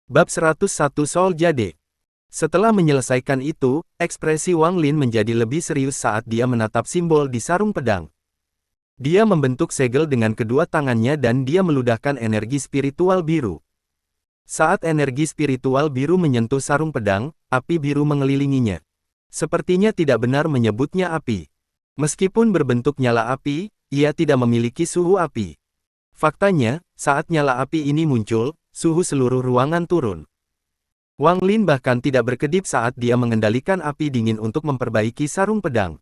Bab 101 Soul Jade. Setelah menyelesaikan itu, ekspresi Wang Lin menjadi lebih serius saat dia menatap simbol di sarung pedang. Dia membentuk segel dengan kedua tangannya dan dia meludahkan energi spiritual biru. Saat energi spiritual biru menyentuh sarung pedang, api biru mengelilinginya. Sepertinya tidak benar menyebutnya api. Meskipun berbentuk nyala api, ia tidak memiliki suhu api. Faktanya, saat nyala api ini muncul, suhu seluruh ruangan turun. Wang Lin bahkan tidak berkedip saat dia mengendalikan api dingin untuk memperbaiki sarung pedang.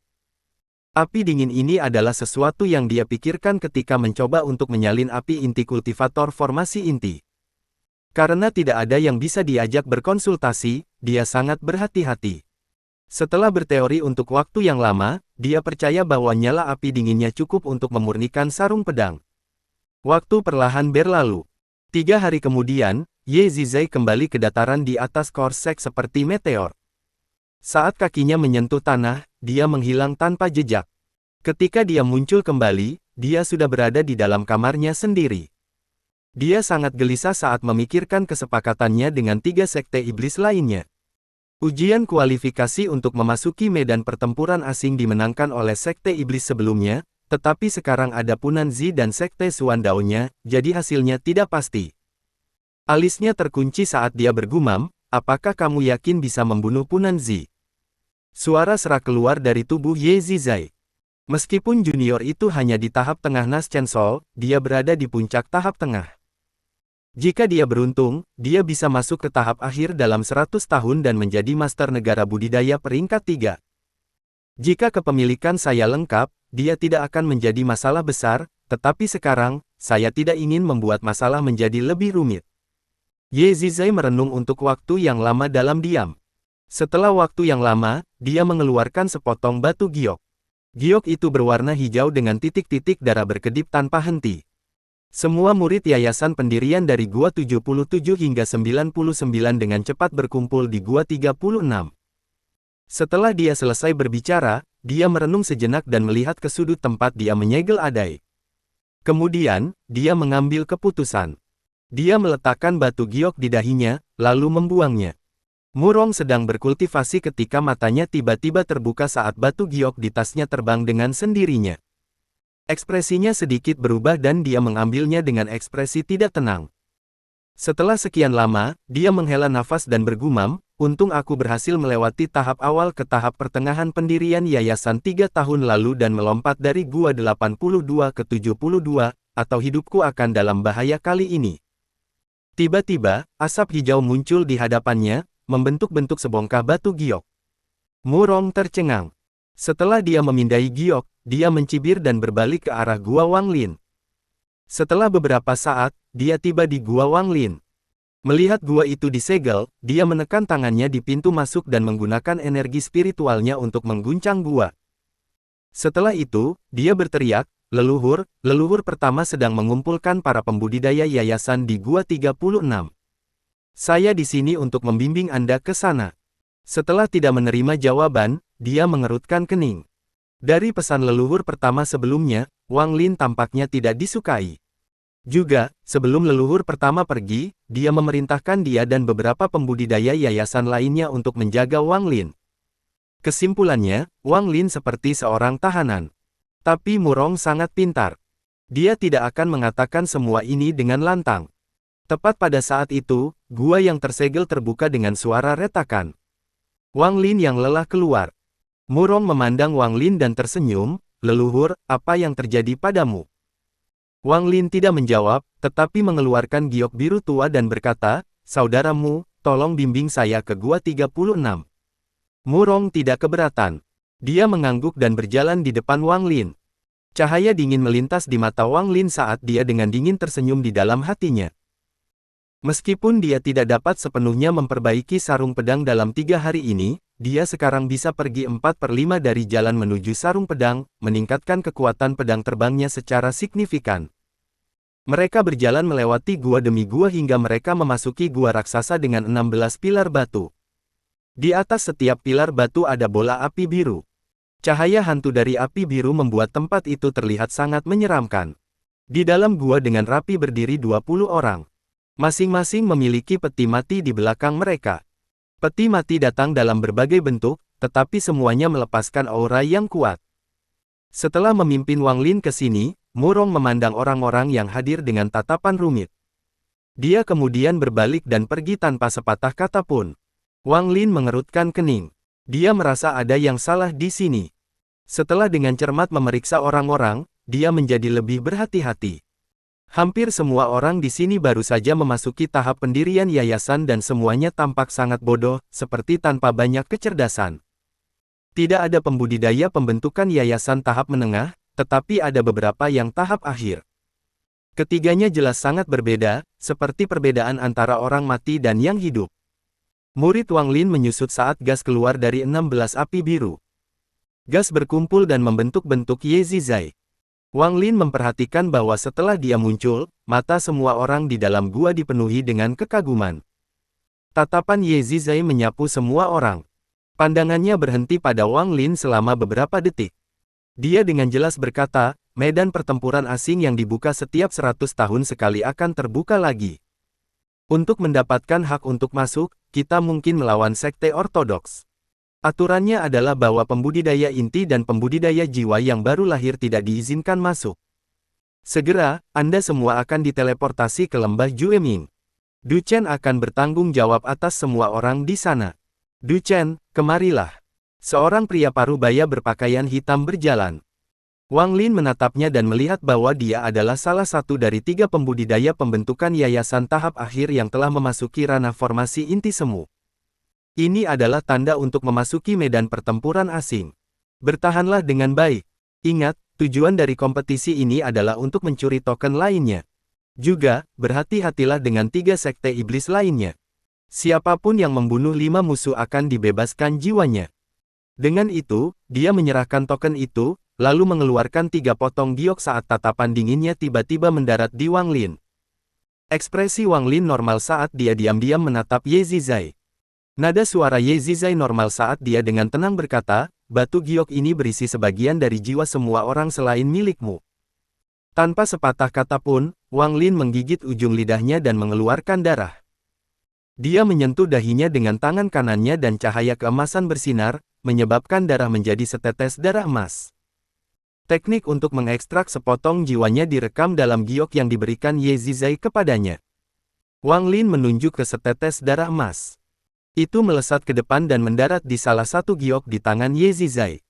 Api dingin ini adalah sesuatu yang dia pikirkan ketika mencoba untuk menyalin api inti kultivator formasi inti. Karena tidak ada yang bisa diajak berkonsultasi, dia sangat berhati-hati. Setelah berteori untuk waktu yang lama, dia percaya bahwa nyala api dinginnya cukup untuk memurnikan sarung pedang. Waktu perlahan berlalu. 3 hari kemudian, Ye Zizai kembali ke dataran di atas Korsek seperti meteor. Saat kakinya menyentuh tanah, dia menghilang tanpa jejak. Ketika dia muncul kembali, dia sudah berada di dalam kamarnya sendiri. Dia sangat gelisah saat memikirkan kesepakatannya dengan 3 sekte iblis lainnya. Ujian kualifikasi untuk memasuki medan pertempuran asing dimenangkan oleh sekte iblis sebelumnya, tetapi sekarang ada Punan Zi dan sekte Suandaonya, jadi hasilnya tidak pasti. Alisnya terkunci saat dia bergumam, apakah kamu yakin bisa membunuh Punan Zi? Suara serak keluar dari tubuh Ye Zizai. Meskipun junior itu hanya di tahap tengah Nas Chen Sol, dia berada di puncak tahap tengah. Jika dia beruntung, dia bisa masuk ke tahap akhir dalam 100 tahun dan menjadi master negara budidaya peringkat 3. Jika kepemilikan saya lengkap, dia tidak akan menjadi masalah besar, tetapi sekarang, saya tidak ingin membuat masalah menjadi lebih rumit. Ye Zizai merenung untuk waktu yang lama dalam diam. Setelah waktu yang lama, dia mengeluarkan sepotong batu giok. Giok itu berwarna hijau dengan titik-titik darah berkedip tanpa henti. Semua murid yayasan pendirian dari Gua 77 hingga 99 dengan cepat berkumpul di Gua 36. Setelah dia selesai berbicara, dia merenung sejenak dan melihat ke sudut tempat dia menyegel adai. Kemudian, dia mengambil keputusan. Dia meletakkan batu giok di dahinya, lalu membuangnya. Murong sedang berkultivasi ketika matanya tiba-tiba terbuka saat batu giok di tasnya terbang dengan sendirinya. Ekspresinya sedikit berubah dan dia mengambilnya dengan ekspresi tidak tenang. Setelah sekian lama, dia menghela nafas dan bergumam, untung aku berhasil melewati tahap awal ke tahap pertengahan pendirian yayasan 3 tahun lalu dan melompat dari Gua 82 ke 72, atau hidupku akan dalam bahaya kali ini. Tiba-tiba, asap hijau muncul di hadapannya, membentuk-bentuk sebongkah batu giok. Murong tercengang. Setelah dia memindai giok, dia mencibir dan berbalik ke arah Gua Wang Lin. Setelah beberapa saat, dia tiba di Gua Wang Lin. Melihat gua itu disegel, dia menekan tangannya di pintu masuk dan menggunakan energi spiritualnya untuk mengguncang gua. Setelah itu, dia berteriak, leluhur, leluhur pertama sedang mengumpulkan para pembudidaya yayasan di Gua 36. Saya di sini untuk membimbing Anda ke sana. Setelah tidak menerima jawaban, dia mengerutkan kening. Dari pesan leluhur pertama sebelumnya, Wang Lin tampaknya tidak disukai. Juga, sebelum leluhur pertama pergi, dia memerintahkan dia dan beberapa pembudidaya yayasan lainnya untuk menjaga Wang Lin. Kesimpulannya, Wang Lin seperti seorang tahanan. Tapi Murong sangat pintar. Dia tidak akan mengatakan semua ini dengan lantang. Tepat pada saat itu, gua yang tersegel terbuka dengan suara retakan. Wang Lin yang lelah keluar. Murong memandang Wang Lin dan tersenyum, leluhur, apa yang terjadi padamu? Wang Lin tidak menjawab, tetapi mengeluarkan giok biru tua dan berkata, saudaramu, tolong bimbing saya ke Gua 36. Murong tidak keberatan. Dia mengangguk dan berjalan di depan Wang Lin. Cahaya dingin melintas di mata Wang Lin saat dia dengan dingin tersenyum di dalam hatinya. Meskipun dia tidak dapat sepenuhnya memperbaiki sarung pedang dalam 3 hari ini, dia sekarang bisa pergi 4/5 dari jalan menuju sarung pedang, meningkatkan kekuatan pedang terbangnya secara signifikan. Mereka berjalan melewati gua demi gua hingga mereka memasuki gua raksasa dengan 16 pilar batu. Di atas setiap pilar batu ada bola api biru. Cahaya hantu dari api biru membuat tempat itu terlihat sangat menyeramkan. Di dalam gua dengan rapi berdiri 20 orang. Masing-masing memiliki peti mati di belakang mereka. Peti mati datang dalam berbagai bentuk, tetapi semuanya melepaskan aura yang kuat. Setelah memimpin Wang Lin ke sini, Murong memandang orang-orang yang hadir dengan tatapan rumit. Dia kemudian berbalik dan pergi tanpa sepatah kata pun. Wang Lin mengerutkan kening. Dia merasa ada yang salah di sini. Setelah dengan cermat memeriksa orang-orang, dia menjadi lebih berhati-hati. Hampir semua orang di sini baru saja memasuki tahap pendirian yayasan dan semuanya tampak sangat bodoh, seperti tanpa banyak kecerdasan. Tidak ada pembudidaya pembentukan yayasan tahap menengah, tetapi ada beberapa yang tahap akhir. Ketiganya jelas sangat berbeda, seperti perbedaan antara orang mati dan yang hidup. Murid Wang Lin menyusut saat gas keluar dari 16 api biru. Gas berkumpul dan membentuk bentuk Ye Zizai. Wang Lin memperhatikan bahwa setelah dia muncul, mata semua orang di dalam gua dipenuhi dengan kekaguman. Tatapan Ye Zizai menyapu semua orang. Pandangannya berhenti pada Wang Lin selama beberapa detik. Dia dengan jelas berkata, medan pertempuran asing yang dibuka setiap 100 tahun sekali akan terbuka lagi. Untuk mendapatkan hak untuk masuk, kita mungkin melawan sekte ortodoks. Aturannya adalah bahwa pembudidaya inti dan pembudidaya jiwa yang baru lahir tidak diizinkan masuk. Segera, Anda semua akan diteleportasi ke lembah Jueming. Du Chen akan bertanggung jawab atas semua orang di sana. Du Chen, kemarilah. Seorang pria parubaya berpakaian hitam berjalan. Wang Lin menatapnya dan melihat bahwa dia adalah salah satu dari 3 pembudidaya pembentukan yayasan tahap akhir yang telah memasuki ranah formasi inti semu. Ini adalah tanda untuk memasuki medan pertempuran asing. Bertahanlah dengan baik. Ingat, tujuan dari kompetisi ini adalah untuk mencuri token lainnya. Juga, berhati-hatilah dengan 3 sekte iblis lainnya. Siapapun yang membunuh 5 musuh akan dibebaskan jiwanya. Dengan itu, dia menyerahkan token itu, lalu mengeluarkan 3 potong giok saat tatapan dinginnya tiba-tiba mendarat di Wang Lin. Ekspresi Wang Lin normal saat dia diam-diam menatap Ye Zizai. Nada suara Ye Zizai normal saat dia dengan tenang berkata, batu giok ini berisi sebagian dari jiwa semua orang selain milikmu. Tanpa sepatah kata pun, Wang Lin menggigit ujung lidahnya dan mengeluarkan darah. Dia menyentuh dahinya dengan tangan kanannya dan cahaya keemasan bersinar, menyebabkan darah menjadi setetes darah emas. Teknik untuk mengekstrak sepotong jiwanya direkam dalam giok yang diberikan Ye Zizai kepadanya. Wang Lin menunjuk ke setetes darah emas. Itu melesat ke depan dan mendarat di salah satu giok di tangan Ye Zizai.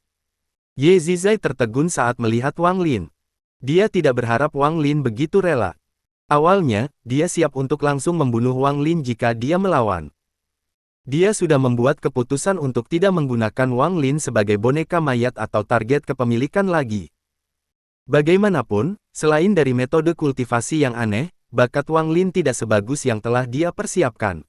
Ye Zizai tertegun saat melihat Wang Lin. Dia tidak berharap Wang Lin begitu rela. Awalnya, dia siap untuk langsung membunuh Wang Lin jika dia melawan. Dia sudah membuat keputusan untuk tidak menggunakan Wang Lin sebagai boneka mayat atau target kepemilikan lagi. Bagaimanapun, selain dari metode kultivasi yang aneh, bakat Wang Lin tidak sebagus yang telah dia persiapkan.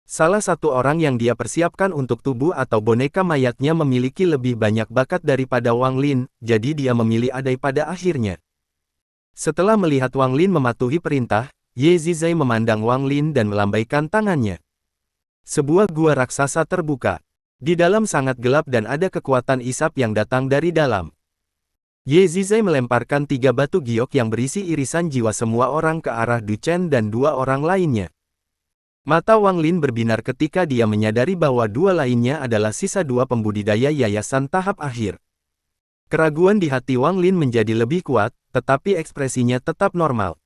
Salah satu orang yang dia persiapkan untuk tubuh atau boneka mayatnya memiliki lebih banyak bakat daripada Wang Lin, jadi dia memilih adai pada akhirnya. Setelah melihat Wang Lin mematuhi perintah, Ye Zizai memandang Wang Lin dan melambaikan tangannya. Sebuah gua raksasa terbuka. Di dalam sangat gelap dan ada kekuatan isap yang datang dari dalam. Ye Zizai melemparkan 3 batu giok yang berisi irisan jiwa semua orang ke arah Du Chen dan 2 orang lainnya. Mata Wang Lin berbinar ketika dia menyadari bahwa 2 lainnya adalah sisa 2 pembudidaya yayasan tahap akhir. Keraguan di hati Wang Lin menjadi lebih kuat, tetapi ekspresinya tetap normal.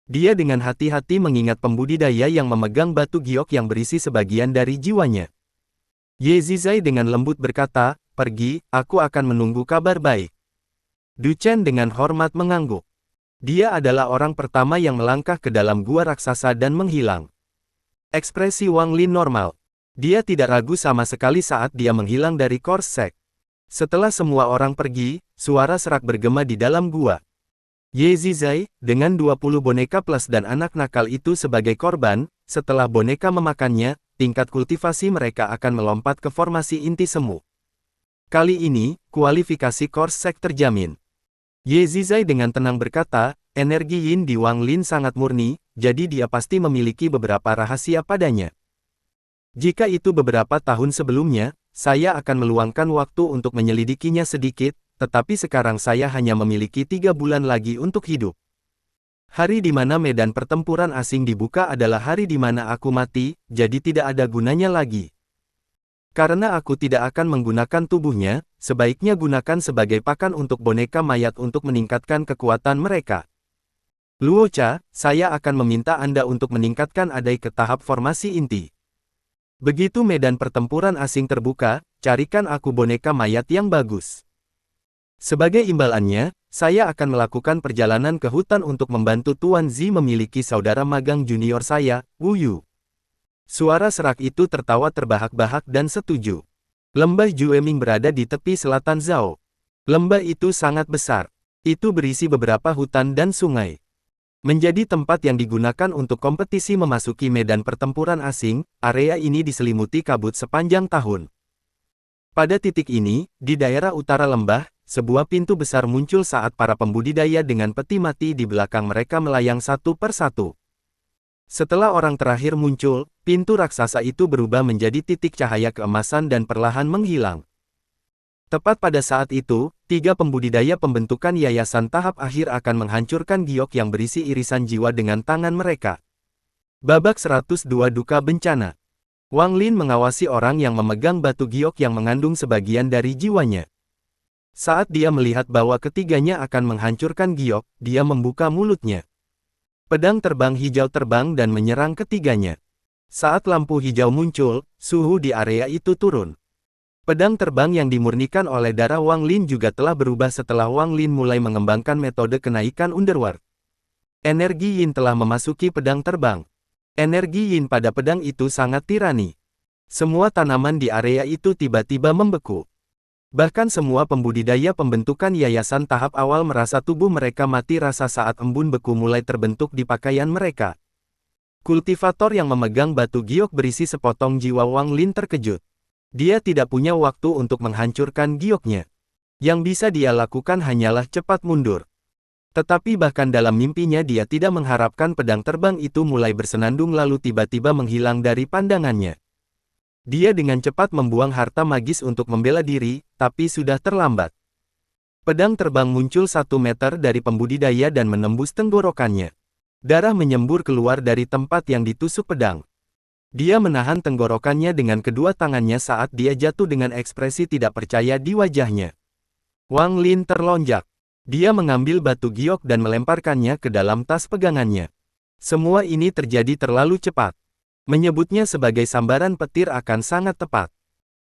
Dia dengan hati-hati mengingat pembudidaya yang memegang batu giok yang berisi sebagian dari jiwanya. Ye Zizai dengan lembut berkata, pergi, aku akan menunggu kabar baik. Du Chen dengan hormat mengangguk. Dia adalah orang pertama yang melangkah ke dalam gua raksasa dan menghilang. Ekspresi Wang Lin normal. Dia tidak ragu sama sekali saat dia menghilang dari Korsek. Setelah semua orang pergi, suara serak bergema di dalam gua. Ye Zizai, dengan 20 boneka plus dan anak nakal itu sebagai korban, setelah boneka memakannya, tingkat kultivasi mereka akan melompat ke formasi inti semu. Kali ini, kualifikasi Korsek terjamin. Ye Zizai dengan tenang berkata, energi Yin di Wang Lin sangat murni, jadi dia pasti memiliki beberapa rahasia padanya. Jika itu beberapa tahun sebelumnya, saya akan meluangkan waktu untuk menyelidikinya sedikit, tetapi sekarang saya hanya memiliki 3 bulan lagi untuk hidup. Hari di mana medan pertempuran asing dibuka adalah hari di mana aku mati, jadi tidak ada gunanya lagi. Karena aku tidak akan menggunakan tubuhnya, sebaiknya gunakan sebagai pakan untuk boneka mayat untuk meningkatkan kekuatan mereka. Luocha, saya akan meminta Anda untuk meningkatkan adai ke tahap formasi inti. Begitu medan pertempuran asing terbuka, carikan aku boneka mayat yang bagus. Sebagai imbalannya, saya akan melakukan perjalanan ke hutan untuk membantu Tuan Zi memiliki saudara magang junior saya, Wu Yu. Suara serak itu tertawa terbahak-bahak dan setuju. Lembah Jueming berada di tepi selatan Zhao. Lembah itu sangat besar. Itu berisi beberapa hutan dan sungai. Menjadi tempat yang digunakan untuk kompetisi memasuki medan pertempuran asing, area ini diselimuti kabut sepanjang tahun. Pada titik ini, di daerah utara lembah, sebuah pintu besar muncul saat para pembudidaya dengan peti mati di belakang mereka melayang satu persatu. Setelah orang terakhir muncul, pintu raksasa itu berubah menjadi titik cahaya keemasan dan perlahan menghilang. Tepat pada saat itu, 3 pembudidaya pembentukan yayasan tahap akhir akan menghancurkan giok yang berisi irisan jiwa dengan tangan mereka. Babak 102 Duka Bencana. Wang Lin mengawasi orang yang memegang batu giok yang mengandung sebagian dari jiwanya. Saat dia melihat bahwa ketiganya akan menghancurkan giok, dia membuka mulutnya. Pedang terbang hijau terbang dan menyerang ketiganya. Saat lampu hijau muncul, suhu di area itu turun. Pedang terbang yang dimurnikan oleh darah Wang Lin juga telah berubah setelah Wang Lin mulai mengembangkan metode kenaikan Underworld. Energi Yin telah memasuki pedang terbang. Energi Yin pada pedang itu sangat tirani. Semua tanaman di area itu tiba-tiba membeku. Bahkan semua pembudidaya pembentukan yayasan tahap awal merasa tubuh mereka mati rasa saat embun beku mulai terbentuk di pakaian mereka. Kultivator yang memegang batu giok berisi sepotong jiwa Wang Lin terkejut. Dia tidak punya waktu untuk menghancurkan gioknya. Yang bisa dia lakukan hanyalah cepat mundur. Tetapi bahkan dalam mimpinya dia tidak mengharapkan pedang terbang itu mulai bersenandung lalu tiba-tiba menghilang dari pandangannya. Dia dengan cepat membuang harta magis untuk membela diri, tapi sudah terlambat. Pedang terbang muncul 1 meter dari pembudidaya dan menembus tenggorokannya. Darah menyembur keluar dari tempat yang ditusuk pedang. Dia menahan tenggorokannya dengan kedua tangannya saat dia jatuh dengan ekspresi tidak percaya di wajahnya. Wang Lin terlonjak. Dia mengambil batu giok dan melemparkannya ke dalam tas pegangannya. Semua ini terjadi terlalu cepat. Menyebutnya sebagai sambaran petir akan sangat tepat.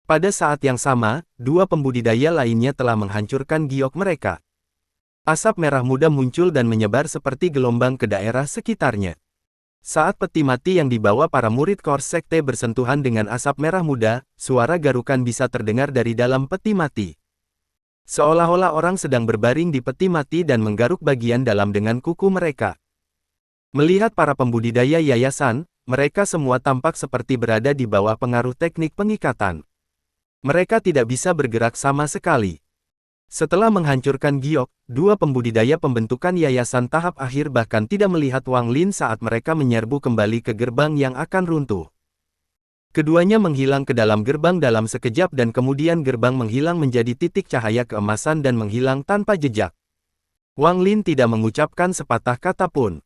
Pada saat yang sama, 2 pembudidaya lainnya telah menghancurkan giok mereka. Asap merah muda muncul dan menyebar seperti gelombang ke daerah sekitarnya. Saat peti mati yang dibawa para murid Kors Sekte bersentuhan dengan asap merah muda, suara garukan bisa terdengar dari dalam peti mati. Seolah-olah orang sedang berbaring di peti mati dan menggaruk bagian dalam dengan kuku mereka. Melihat para pembudidaya yayasan, mereka semua tampak seperti berada di bawah pengaruh teknik pengikatan. Mereka tidak bisa bergerak sama sekali. Setelah menghancurkan giok, 2 pembudidaya pembentukan yayasan tahap akhir bahkan tidak melihat Wang Lin saat mereka menyerbu kembali ke gerbang yang akan runtuh. Keduanya menghilang ke dalam gerbang dalam sekejap dan kemudian gerbang menghilang menjadi titik cahaya keemasan dan menghilang tanpa jejak. Wang Lin tidak mengucapkan sepatah kata pun.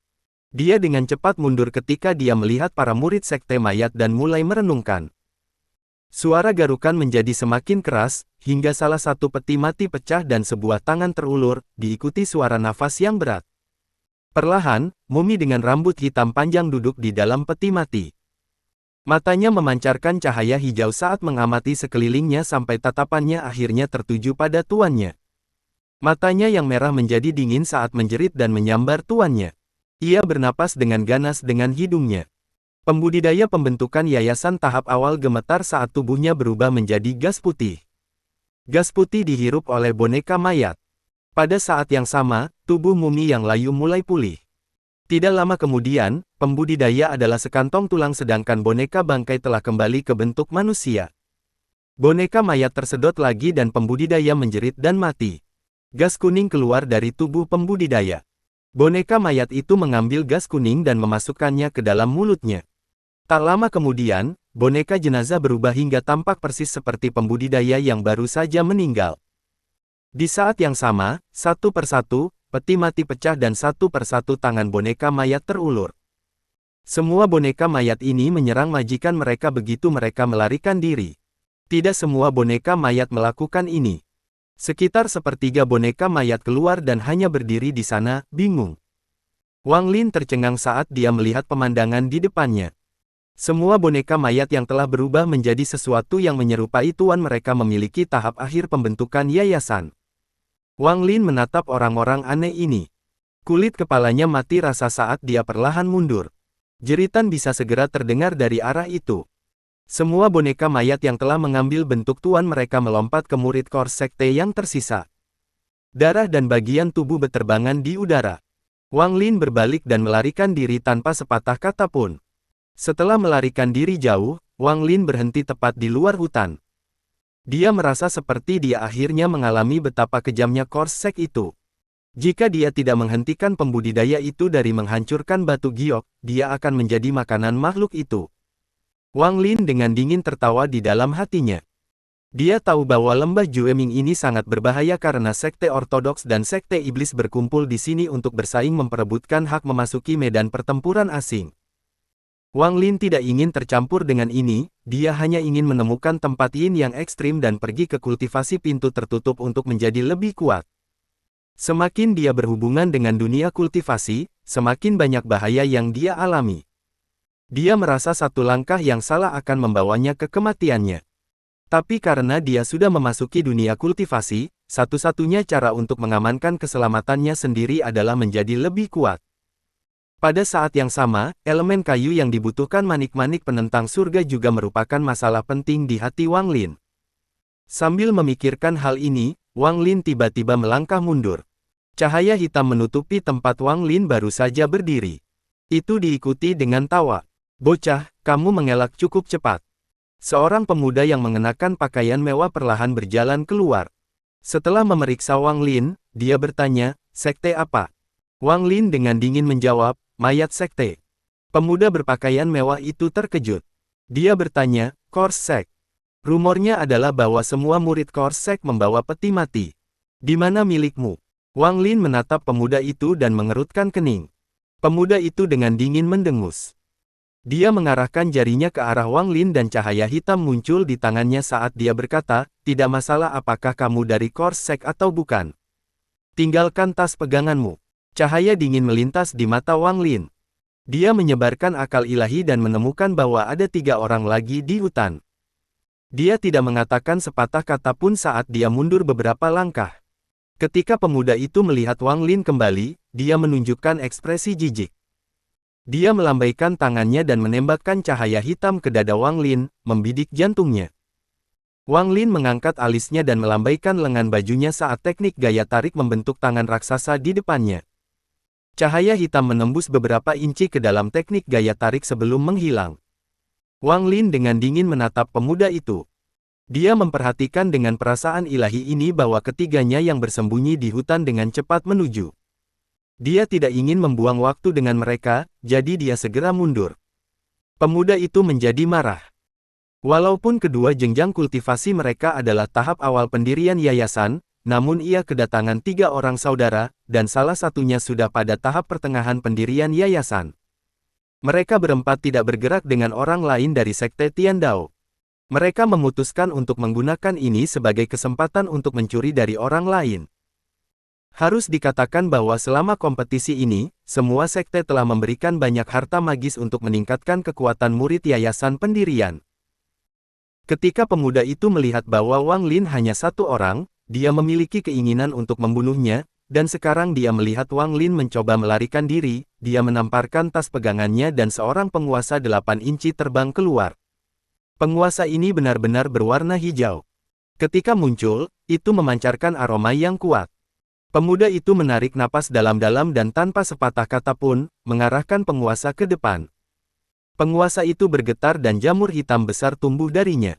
Dia dengan cepat mundur ketika dia melihat para murid sekte mayat dan mulai merenungkan. Suara garukan menjadi semakin keras, hingga salah satu peti mati pecah dan sebuah tangan terulur, diikuti suara nafas yang berat. Perlahan, mumi dengan rambut hitam panjang duduk di dalam peti mati. Matanya memancarkan cahaya hijau saat mengamati sekelilingnya sampai tatapannya akhirnya tertuju pada tuannya. Matanya yang merah menjadi dingin saat menjerit dan menyambar tuannya. Ia bernapas dengan ganas dengan hidungnya. Pembudidaya pembentukan yayasan tahap awal gemetar saat tubuhnya berubah menjadi gas putih. Gas putih dihirup oleh boneka mayat. Pada saat yang sama, tubuh mumi yang layu mulai pulih. Tidak lama kemudian, pembudidaya adalah sekantong tulang sedangkan boneka bangkai telah kembali ke bentuk manusia. Boneka mayat tersedot lagi dan pembudidaya menjerit dan mati. Gas kuning keluar dari tubuh pembudidaya. Boneka mayat itu mengambil gas kuning dan memasukkannya ke dalam mulutnya. Tak lama kemudian, boneka jenazah berubah hingga tampak persis seperti pembudidaya yang baru saja meninggal. Di saat yang sama, satu persatu, peti mati pecah dan satu persatu tangan boneka mayat terulur. Semua boneka mayat ini menyerang majikan mereka begitu mereka melarikan diri. Tidak semua boneka mayat melakukan ini. Sekitar sepertiga boneka mayat keluar dan hanya berdiri di sana, bingung. Wang Lin tercengang saat dia melihat pemandangan di depannya. Semua boneka mayat yang telah berubah menjadi sesuatu yang menyerupai tuan mereka memiliki tahap akhir pembentukan yayasan. Wang Lin menatap orang-orang aneh ini. Kulit kepalanya mati rasa saat dia perlahan mundur. Jeritan bisa segera terdengar dari arah itu. Semua boneka mayat yang telah mengambil bentuk tuan mereka melompat ke murid Kors Sekte yang tersisa. Darah dan bagian tubuh beterbangan di udara. Wang Lin berbalik dan melarikan diri tanpa sepatah kata pun. Setelah melarikan diri jauh, Wang Lin berhenti tepat di luar hutan. Dia merasa seperti dia akhirnya mengalami betapa kejamnya Kors Sek itu. Jika dia tidak menghentikan pembudidaya itu dari menghancurkan batu giok, dia akan menjadi makanan makhluk itu. Wang Lin dengan dingin tertawa di dalam hatinya. Dia tahu bahwa lembah Jueming ini sangat berbahaya karena sekte ortodoks dan sekte iblis berkumpul di sini untuk bersaing memperebutkan hak memasuki medan pertempuran asing. Wang Lin tidak ingin tercampur dengan ini, dia hanya ingin menemukan tempat yin yang ekstrim dan pergi ke kultivasi pintu tertutup untuk menjadi lebih kuat. Semakin dia berhubungan dengan dunia kultivasi, semakin banyak bahaya yang dia alami. Dia merasa satu langkah yang salah akan membawanya ke kematiannya. Tapi karena dia sudah memasuki dunia kultivasi, satu-satunya cara untuk mengamankan keselamatannya sendiri adalah menjadi lebih kuat. Pada saat yang sama, elemen kayu yang dibutuhkan manik-manik penentang surga juga merupakan masalah penting di hati Wang Lin. Sambil memikirkan hal ini, Wang Lin tiba-tiba melangkah mundur. Cahaya hitam menutupi tempat Wang Lin baru saja berdiri. Itu diikuti dengan tawa. "Bocah, kamu mengelak cukup cepat." Seorang pemuda yang mengenakan pakaian mewah perlahan berjalan keluar. Setelah memeriksa Wang Lin, dia bertanya, "Sekte apa?" Wang Lin dengan dingin menjawab, "Mayat sekte." Pemuda berpakaian mewah itu terkejut. Dia bertanya, "Kors Sek?" Rumornya adalah bahwa semua murid Kors Sek membawa peti mati. "Di mana milikmu?" Wang Lin menatap pemuda itu dan mengerutkan kening. Pemuda itu dengan dingin mendengus. Dia mengarahkan jarinya ke arah Wang Lin dan cahaya hitam muncul di tangannya saat dia berkata, "Tidak masalah apakah kamu dari Kors Sek atau bukan. Tinggalkan tas peganganmu." Cahaya dingin melintas di mata Wang Lin. Dia menyebarkan akal ilahi dan menemukan bahwa ada 3 orang lagi di hutan. Dia tidak mengatakan sepatah kata pun saat dia mundur beberapa langkah. Ketika pemuda itu melihat Wang Lin kembali, dia menunjukkan ekspresi jijik. Dia melambaikan tangannya dan menembakkan cahaya hitam ke dada Wang Lin, membidik jantungnya. Wang Lin mengangkat alisnya dan melambaikan lengan bajunya saat teknik gaya tarik membentuk tangan raksasa di depannya. Cahaya hitam menembus beberapa inci ke dalam teknik gaya tarik sebelum menghilang. Wang Lin dengan dingin menatap pemuda itu. Dia memperhatikan dengan perasaan ilahi ini bahwa ketiganya yang bersembunyi di hutan dengan cepat menuju. Dia tidak ingin membuang waktu dengan mereka, jadi dia segera mundur. Pemuda itu menjadi marah. Walaupun kedua jenjang kultivasi mereka adalah tahap awal pendirian yayasan, namun ia kedatangan 3 orang saudara, dan salah satunya sudah pada tahap pertengahan pendirian yayasan. Mereka berempat tidak bergerak dengan orang lain dari sekte Tiandao. Mereka memutuskan untuk menggunakan ini sebagai kesempatan untuk mencuri dari orang lain. Harus dikatakan bahwa selama kompetisi ini, semua sekte telah memberikan banyak harta magis untuk meningkatkan kekuatan murid yayasan pendirian. Ketika pemuda itu melihat bahwa Wang Lin hanya 1 orang, dia memiliki keinginan untuk membunuhnya, dan sekarang dia melihat Wang Lin mencoba melarikan diri, dia menamparkan tas pegangannya dan seorang penguasa 8 inci terbang keluar. Penguasa ini benar-benar berwarna hijau. Ketika muncul, itu memancarkan aroma yang kuat. Pemuda itu menarik napas dalam-dalam dan tanpa sepatah kata pun, mengarahkan penguasa ke depan. Penguasa itu bergetar dan jamur hitam besar tumbuh darinya.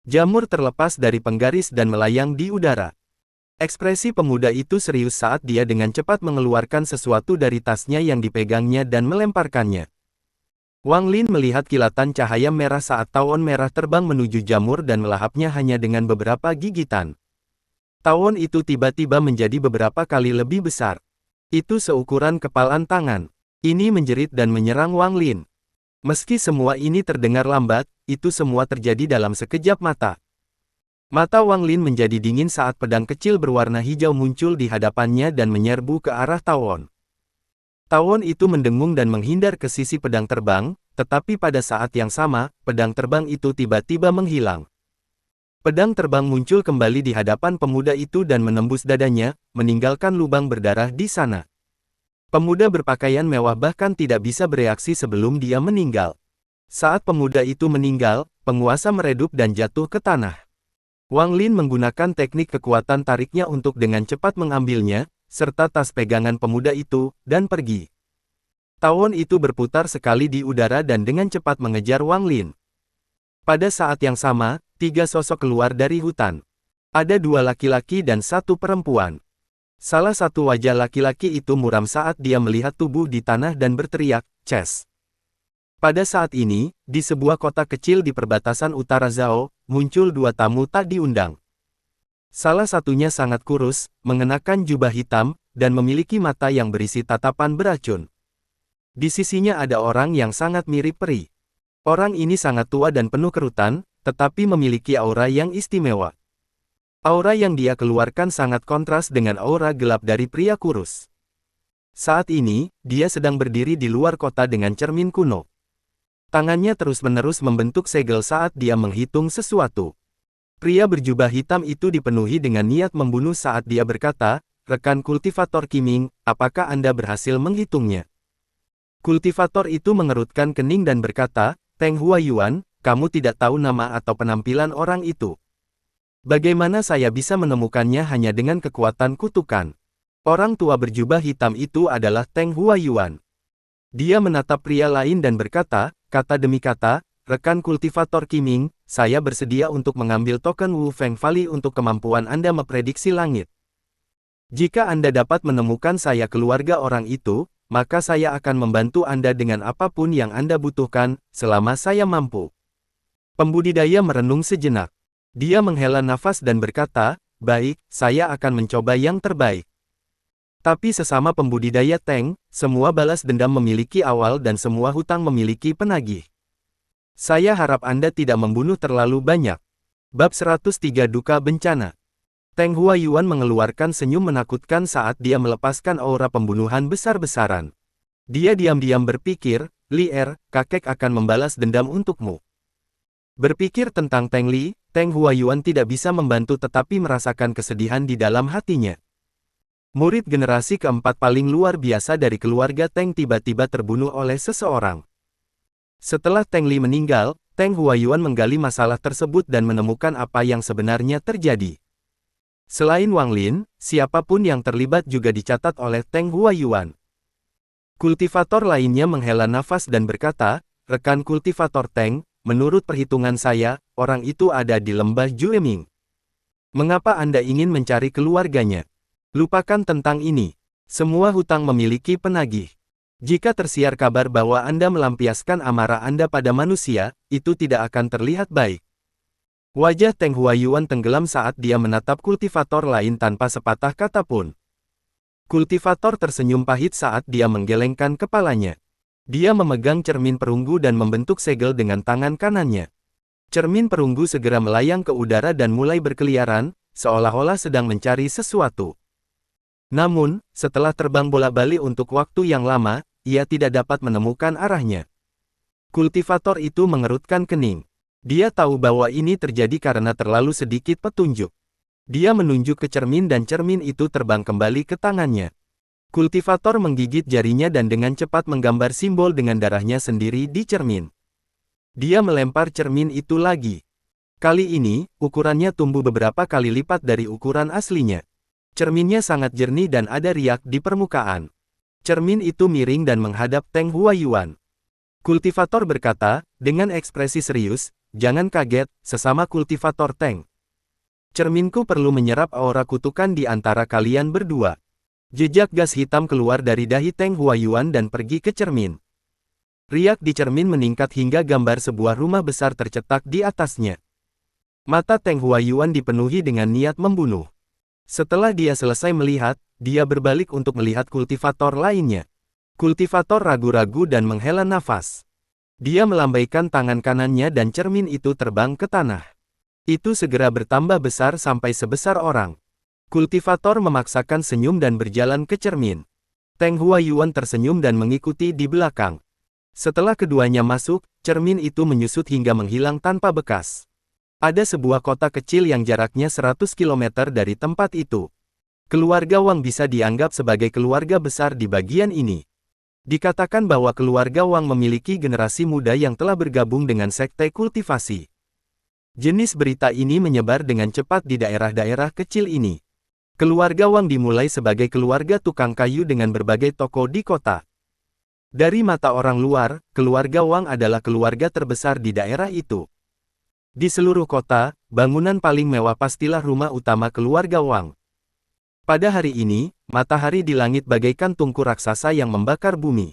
Jamur terlepas dari penggaris dan melayang di udara. Ekspresi pemuda itu serius saat dia dengan cepat mengeluarkan sesuatu dari tasnya yang dipegangnya dan melemparkannya. Wang Lin melihat kilatan cahaya merah saat tawon merah terbang menuju jamur dan melahapnya hanya dengan beberapa gigitan. Tawon itu tiba-tiba menjadi beberapa kali lebih besar. Itu seukuran kepalan tangan. Ini menjerit dan menyerang Wang Lin. Meski semua ini terdengar lambat, itu semua terjadi dalam sekejap mata. Mata Wang Lin menjadi dingin saat pedang kecil berwarna hijau muncul di hadapannya dan menyerbu ke arah tawon. Tawon itu mendengung dan menghindar ke sisi pedang terbang, tetapi pada saat yang sama, pedang terbang itu tiba-tiba menghilang. Pedang terbang muncul kembali di hadapan pemuda itu dan menembus dadanya, meninggalkan lubang berdarah di sana. Pemuda berpakaian mewah bahkan tidak bisa bereaksi sebelum dia meninggal. Saat pemuda itu meninggal, penguasa meredup dan jatuh ke tanah. Wang Lin menggunakan teknik kekuatan tariknya untuk dengan cepat mengambilnya, serta tas pegangan pemuda itu, dan pergi. Tawon itu berputar sekali di udara dan dengan cepat mengejar Wang Lin. Pada saat yang sama, 3 sosok keluar dari hutan. Ada 2 laki-laki dan 1 perempuan. Salah satu wajah laki-laki itu muram saat dia melihat tubuh di tanah dan berteriak, "Chess!" Pada saat ini, di sebuah kota kecil di perbatasan utara Zhao, muncul 2 tamu tak diundang. Salah satunya sangat kurus, mengenakan jubah hitam, dan memiliki mata yang berisi tatapan beracun. Di sisinya ada orang yang sangat mirip peri. Orang ini sangat tua dan penuh kerutan, tetapi memiliki aura yang istimewa. Aura yang dia keluarkan sangat kontras dengan aura gelap dari pria kurus. Saat ini, dia sedang berdiri di luar kota dengan cermin kuno. Tangannya terus-menerus membentuk segel saat dia menghitung sesuatu. Pria berjubah hitam itu dipenuhi dengan niat membunuh saat dia berkata, "Rekan kultivator Qiming, apakah Anda berhasil menghitungnya?" Kultivator itu mengerutkan kening dan berkata, "Teng Huayuan, kamu tidak tahu nama atau penampilan orang itu. Bagaimana saya bisa menemukannya hanya dengan kekuatan kutukan?" Orang tua berjubah hitam itu adalah Teng Huayuan. Dia menatap pria lain dan berkata, kata demi kata, "Rekan kultivator Qiming, saya bersedia untuk mengambil token Wu Feng Valley untuk kemampuan Anda memprediksi langit. Jika Anda dapat menemukan saya keluarga orang itu, maka saya akan membantu Anda dengan apapun yang Anda butuhkan, selama saya mampu." Pembudidaya merenung sejenak. Dia menghela nafas dan berkata, "Baik, saya akan mencoba yang terbaik." Tapi sesama pembudidaya Teng, semua balas dendam memiliki awal dan semua hutang memiliki penagih. Saya harap Anda tidak membunuh terlalu banyak. Bab 103 Duka Bencana. Teng Huayuan mengeluarkan senyum menakutkan saat dia melepaskan aura pembunuhan besar-besaran. Dia diam-diam berpikir, "Li Er, kakek akan membalas dendam untukmu." Berpikir tentang Teng Li, Teng Huayuan tidak bisa membantu tetapi merasakan kesedihan di dalam hatinya. Murid generasi keempat paling luar biasa dari keluarga Teng tiba-tiba terbunuh oleh seseorang. Setelah Teng Li meninggal, Teng Huayuan menggali masalah tersebut dan menemukan apa yang sebenarnya terjadi. Selain Wang Lin, siapapun yang terlibat juga dicatat oleh Teng Huayuan. Kultivator lainnya menghela nafas dan berkata, "Rekan kultivator Teng, menurut perhitungan saya, orang itu ada di lembah Jueming. Mengapa Anda ingin mencari keluarganya? Lupakan tentang ini. Semua hutang memiliki penagih. Jika tersiar kabar bahwa Anda melampiaskan amarah Anda pada manusia, itu tidak akan terlihat baik." Wajah Teng Huayuan tenggelam saat dia menatap kultivator lain tanpa sepatah kata pun. Kultivator tersenyum pahit saat dia menggelengkan kepalanya. Dia memegang cermin perunggu dan membentuk segel dengan tangan kanannya. Cermin perunggu segera melayang ke udara dan mulai berkeliaran, seolah-olah sedang mencari sesuatu. Namun, setelah terbang bolak-balik untuk waktu yang lama, ia tidak dapat menemukan arahnya. Kultivator itu mengerutkan kening. Dia tahu bahwa ini terjadi karena terlalu sedikit petunjuk. Dia menunjuk ke cermin dan cermin itu terbang kembali ke tangannya. Kultivator menggigit jarinya dan dengan cepat menggambar simbol dengan darahnya sendiri di cermin. Dia melempar cermin itu lagi. Kali ini, ukurannya tumbuh beberapa kali lipat dari ukuran aslinya. Cerminnya sangat jernih dan ada riak di permukaan. Cermin itu miring dan menghadap Teng Huayuan. Kultivator berkata, dengan ekspresi serius, "Jangan kaget, sesama kultivator Teng. Cerminku perlu menyerap aura kutukan di antara kalian berdua." Jejak gas hitam keluar dari dahi Teng Huayuan dan pergi ke cermin. Riak di cermin meningkat hingga gambar sebuah rumah besar tercetak di atasnya. Mata Teng Huayuan dipenuhi dengan niat membunuh. Setelah dia selesai melihat, dia berbalik untuk melihat kultivator lainnya. Kultivator ragu-ragu dan menghela nafas. Dia melambaikan tangan kanannya dan cermin itu terbang ke tanah. Itu segera bertambah besar sampai sebesar orang. Kultivator memaksakan senyum dan berjalan ke cermin. Teng Huayuan tersenyum dan mengikuti di belakang. Setelah keduanya masuk, cermin itu menyusut hingga menghilang tanpa bekas. Ada sebuah kota kecil yang jaraknya 100 km dari tempat itu. Keluarga Wang bisa dianggap sebagai keluarga besar di bagian ini. Dikatakan bahwa keluarga Wang memiliki generasi muda yang telah bergabung dengan sekte kultivasi. Jenis berita ini menyebar dengan cepat di daerah-daerah kecil ini. Keluarga Wang dimulai sebagai keluarga tukang kayu dengan berbagai toko di kota. Dari mata orang luar, keluarga Wang adalah keluarga terbesar di daerah itu. Di seluruh kota, bangunan paling mewah pastilah rumah utama keluarga Wang. Pada hari ini, matahari di langit bagaikan tungku raksasa yang membakar bumi.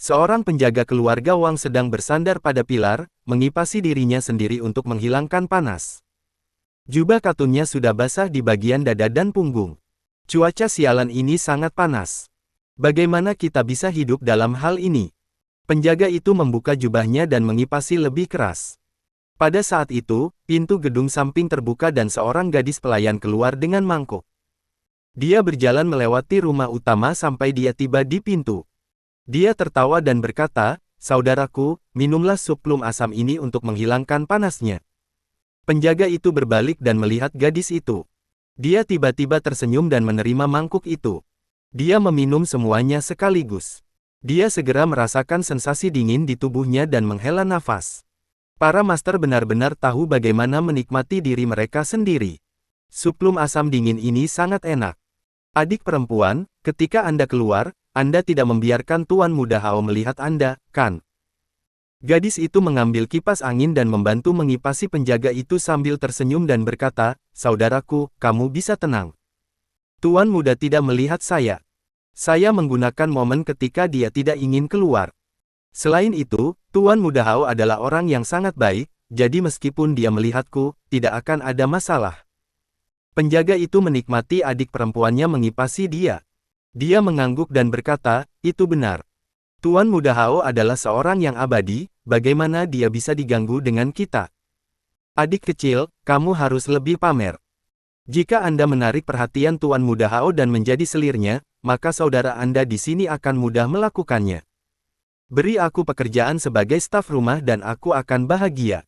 Seorang penjaga keluarga Wang sedang bersandar pada pilar, mengipasi dirinya sendiri untuk menghilangkan panas. Jubah katunnya sudah basah di bagian dada dan punggung. Cuaca sialan ini sangat panas. Bagaimana kita bisa hidup dalam hal ini? Penjaga itu membuka jubahnya dan mengipasi lebih keras. Pada saat itu, pintu gedung samping terbuka dan seorang gadis pelayan keluar dengan mangkuk. Dia berjalan melewati rumah utama sampai dia tiba di pintu. Dia tertawa dan berkata, "Saudaraku, minumlah sup plum asam ini untuk menghilangkan panasnya." Penjaga itu berbalik dan melihat gadis itu. Dia tiba-tiba tersenyum dan menerima mangkuk itu. Dia meminum semuanya sekaligus. Dia segera merasakan sensasi dingin di tubuhnya dan menghela nafas. Para master benar-benar tahu bagaimana menikmati diri mereka sendiri. Sup plum asam dingin ini sangat enak. Adik perempuan, ketika Anda keluar, Anda tidak membiarkan Tuan Muda Hao melihat Anda, kan? Gadis itu mengambil kipas angin dan membantu mengipasi penjaga itu sambil tersenyum dan berkata, "Saudaraku, kamu bisa tenang. Tuan Muda tidak melihat saya. Saya menggunakan momen ketika dia tidak ingin keluar. Selain itu, Tuan Muda Hao adalah orang yang sangat baik, jadi meskipun dia melihatku, tidak akan ada masalah." Penjaga itu menikmati adik perempuannya mengipasi dia. Dia mengangguk dan berkata, "Itu benar. Tuan Muda Hao adalah seorang yang abadi, bagaimana dia bisa diganggu dengan kita? Adik kecil, kamu harus lebih pamer. Jika Anda menarik perhatian Tuan Muda Hao dan menjadi selirnya, maka saudara Anda di sini akan mudah melakukannya. Beri aku pekerjaan sebagai staf rumah dan aku akan bahagia."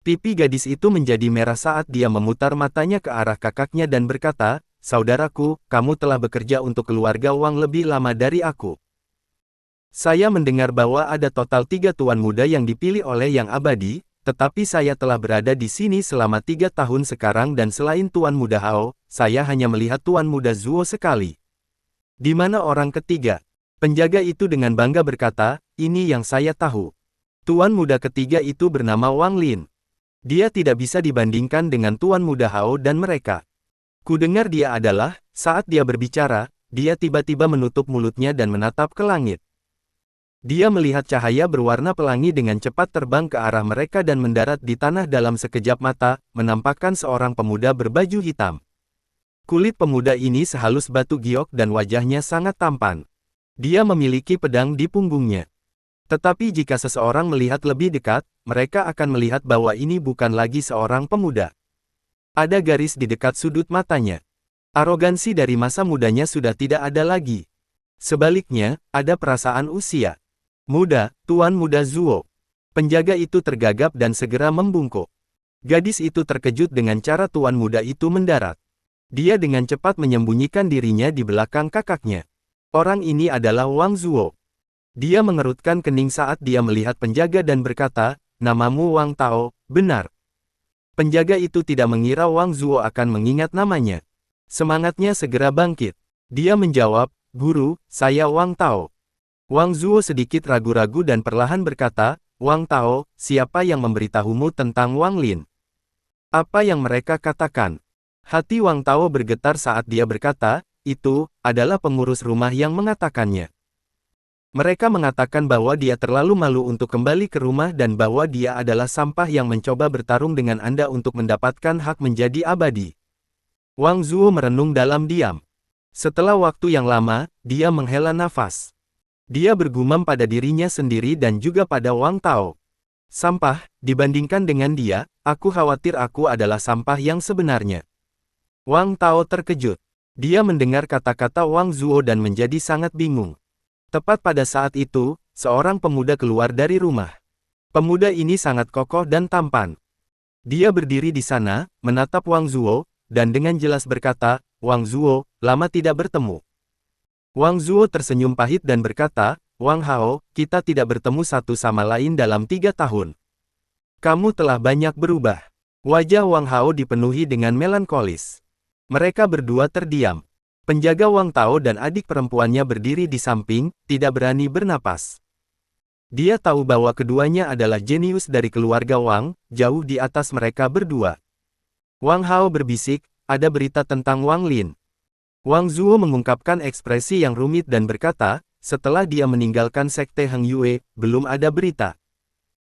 Pipi gadis itu menjadi merah saat dia memutar matanya ke arah kakaknya dan berkata, "Saudaraku, kamu telah bekerja untuk keluarga Wang lebih lama dari aku. Saya mendengar bahwa ada total 3 tuan muda yang dipilih oleh Yang Abadi, tetapi saya telah berada di sini selama 3 tahun sekarang dan selain Tuan Muda Hao, saya hanya melihat Tuan Muda Zuo sekali. Di mana orang ketiga?" Penjaga itu dengan bangga berkata, "Ini yang saya tahu. Tuan Muda ketiga itu bernama Wang Lin. Dia tidak bisa dibandingkan dengan Tuan Muda Hao dan mereka. Kudengar dia adalah, saat dia berbicara, dia tiba-tiba menutup mulutnya dan menatap ke langit. Dia melihat cahaya berwarna pelangi dengan cepat terbang ke arah mereka dan mendarat di tanah dalam sekejap mata, menampakkan seorang pemuda berbaju hitam. Kulit pemuda ini sehalus batu giok dan wajahnya sangat tampan. Dia memiliki pedang di punggungnya. Tetapi jika seseorang melihat lebih dekat, mereka akan melihat bahwa ini bukan lagi seorang pemuda. Ada garis di dekat sudut matanya. Arogansi dari masa mudanya sudah tidak ada lagi. Sebaliknya, ada perasaan usia muda, Tuan Muda Zuo. Penjaga itu tergagap dan segera membungkuk. Gadis itu terkejut dengan cara Tuan Muda itu mendarat. Dia dengan cepat menyembunyikan dirinya di belakang kakaknya. Orang ini adalah Wang Zuo. Dia mengerutkan kening saat dia melihat penjaga dan berkata, "Namamu Wang Tao, benar?" Penjaga itu tidak mengira Wang Zuo akan mengingat namanya. Semangatnya segera bangkit. Dia menjawab, "Guru, saya Wang Tao." Wang Zuo sedikit ragu-ragu dan perlahan berkata, "Wang Tao, siapa yang memberitahumu tentang Wang Lin? Apa yang mereka katakan?" Hati Wang Tao bergetar saat dia berkata, "Itu adalah pengurus rumah yang mengatakannya. Mereka mengatakan bahwa dia terlalu malu untuk kembali ke rumah dan bahwa dia adalah sampah yang mencoba bertarung dengan Anda untuk mendapatkan hak menjadi abadi." Wang Zuo merenung dalam diam. Setelah waktu yang lama, dia menghela nafas. Dia bergumam pada dirinya sendiri dan juga pada Wang Tao. Sampah, dibandingkan dengan dia, aku khawatir aku adalah sampah yang sebenarnya. Wang Tao terkejut. Dia mendengar kata-kata Wang Zuo dan menjadi sangat bingung. Tepat pada saat itu, seorang pemuda keluar dari rumah. Pemuda ini sangat kokoh dan tampan. Dia berdiri di sana, menatap Wang Zuo, dan dengan jelas berkata, "Wang Zuo, lama tidak bertemu." Wang Zuo tersenyum pahit dan berkata, "Wang Hao, kita tidak bertemu satu sama lain dalam 3 tahun. Kamu telah banyak berubah." Wajah Wang Hao dipenuhi dengan melankolis. Mereka berdua terdiam. Penjaga Wang Tao dan adik perempuannya berdiri di samping, tidak berani bernapas. Dia tahu bahwa keduanya adalah jenius dari keluarga Wang, jauh di atas mereka berdua. Wang Hao berbisik, "Ada berita tentang Wang Lin." Wang Zuo mengungkapkan ekspresi yang rumit dan berkata, "Setelah dia meninggalkan sekte Heng Yue, belum ada berita."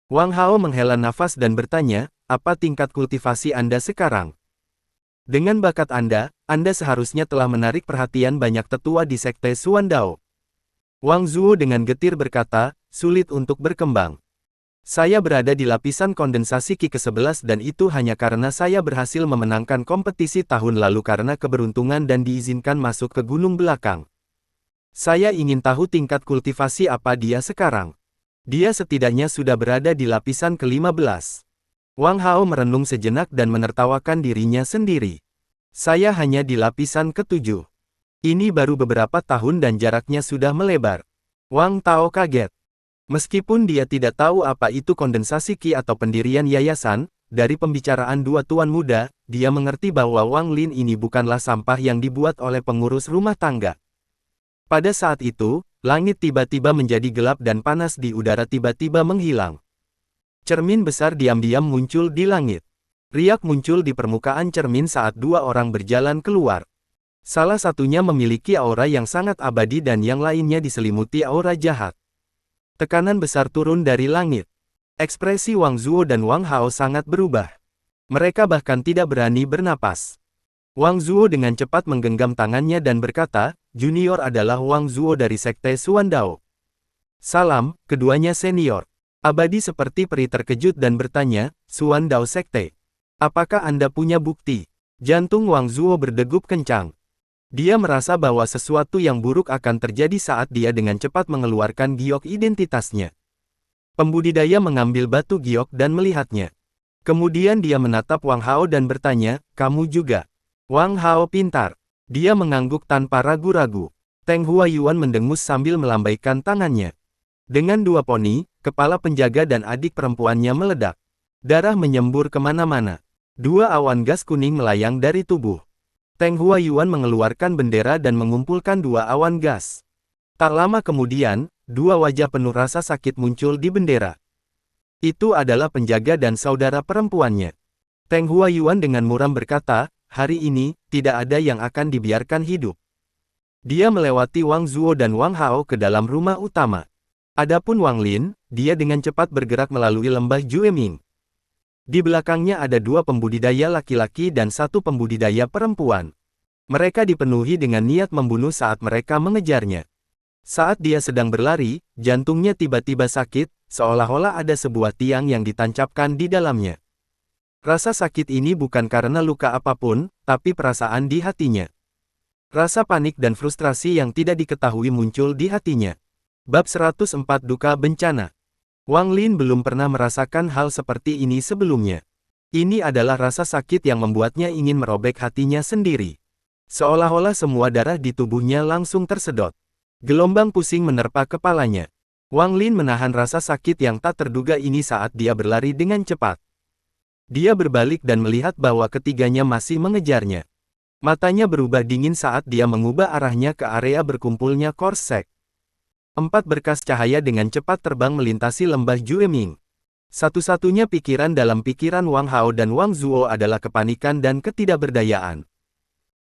Wang Hao menghela nafas dan bertanya, "Apa tingkat kultivasi Anda sekarang? Dengan bakat Anda seharusnya telah menarik perhatian banyak tetua di sekte Xuandao." Wang Zuo dengan getir berkata, "Sulit untuk berkembang. Saya berada di lapisan kondensasi Qi ke-11 dan itu hanya karena saya berhasil memenangkan kompetisi tahun lalu karena keberuntungan dan diizinkan masuk ke gunung belakang. Saya ingin tahu tingkat kultivasi apa dia sekarang. Dia setidaknya sudah berada di lapisan ke-15. Wang Hao merenung sejenak dan menertawakan dirinya sendiri. "Saya hanya di lapisan ke-7. Ini baru beberapa tahun dan jaraknya sudah melebar." Wang Tao kaget. Meskipun dia tidak tahu apa itu kondensasi Qi atau pendirian yayasan, dari pembicaraan dua tuan muda, dia mengerti bahwa Wang Lin ini bukanlah sampah yang dibuat oleh pengurus rumah tangga. Pada saat itu, langit tiba-tiba menjadi gelap dan panas di udara tiba-tiba menghilang. Cermin besar diam-diam muncul di langit. Riak muncul di permukaan cermin saat dua orang berjalan keluar. Salah satunya memiliki aura yang sangat abadi dan yang lainnya diselimuti aura jahat. Tekanan besar turun dari langit. Ekspresi Wang Zuo dan Wang Hao sangat berubah. Mereka bahkan tidak berani bernapas. Wang Zuo dengan cepat menggenggam tangannya dan berkata, "Junior adalah Wang Zuo dari sekte Xuandao." "Salam," keduanya senior. Abadi seperti peri terkejut dan bertanya, "Xuandao sekte? Apakah Anda punya bukti?" Jantung Wang Zuo berdegup kencang. Dia merasa bahwa sesuatu yang buruk akan terjadi saat dia dengan cepat mengeluarkan giok identitasnya. Pembudidaya mengambil batu giok dan melihatnya. Kemudian dia menatap Wang Hao dan bertanya, "Kamu juga?" Wang Hao pintar. Dia mengangguk tanpa ragu-ragu. Teng Huayuan mendengus sambil melambaikan tangannya. Dengan dua poni, kepala penjaga dan adik perempuannya meledak. Darah menyembur kemana-mana. Dua awan gas kuning melayang dari tubuh. Teng Huayuan mengeluarkan bendera dan mengumpulkan dua awan gas. Tak lama kemudian, dua wajah penuh rasa sakit muncul di bendera. Itu adalah penjaga dan saudara perempuannya. Teng Huayuan dengan muram berkata, "Hari ini, tidak ada yang akan dibiarkan hidup." Dia melewati Wang Zuo dan Wang Hao ke dalam rumah utama. Adapun Wang Lin, dia dengan cepat bergerak melalui lembah Jueming. Di belakangnya ada dua pembudidaya laki-laki dan satu pembudidaya perempuan. Mereka dipenuhi dengan niat membunuh saat mereka mengejarnya. Saat dia sedang berlari, jantungnya tiba-tiba sakit, seolah-olah ada sebuah tiang yang ditancapkan di dalamnya. Rasa sakit ini bukan karena luka apapun, tapi perasaan di hatinya. Rasa panik dan frustrasi yang tidak diketahui muncul di hatinya. Bab 104 Duka Bencana. Wang Lin belum pernah merasakan hal seperti ini sebelumnya. Ini adalah rasa sakit yang membuatnya ingin merobek hatinya sendiri. Seolah-olah semua darah di tubuhnya langsung tersedot. Gelombang pusing menerpa kepalanya. Wang Lin menahan rasa sakit yang tak terduga ini saat dia berlari dengan cepat. Dia berbalik dan melihat bahwa ketiganya masih mengejarnya. Matanya berubah dingin saat dia mengubah arahnya ke area berkumpulnya Korsek. 4 berkas cahaya dengan cepat terbang melintasi lembah Jueming. Satu-satunya pikiran dalam pikiran Wang Hao dan Wang Zuo adalah kepanikan dan ketidakberdayaan.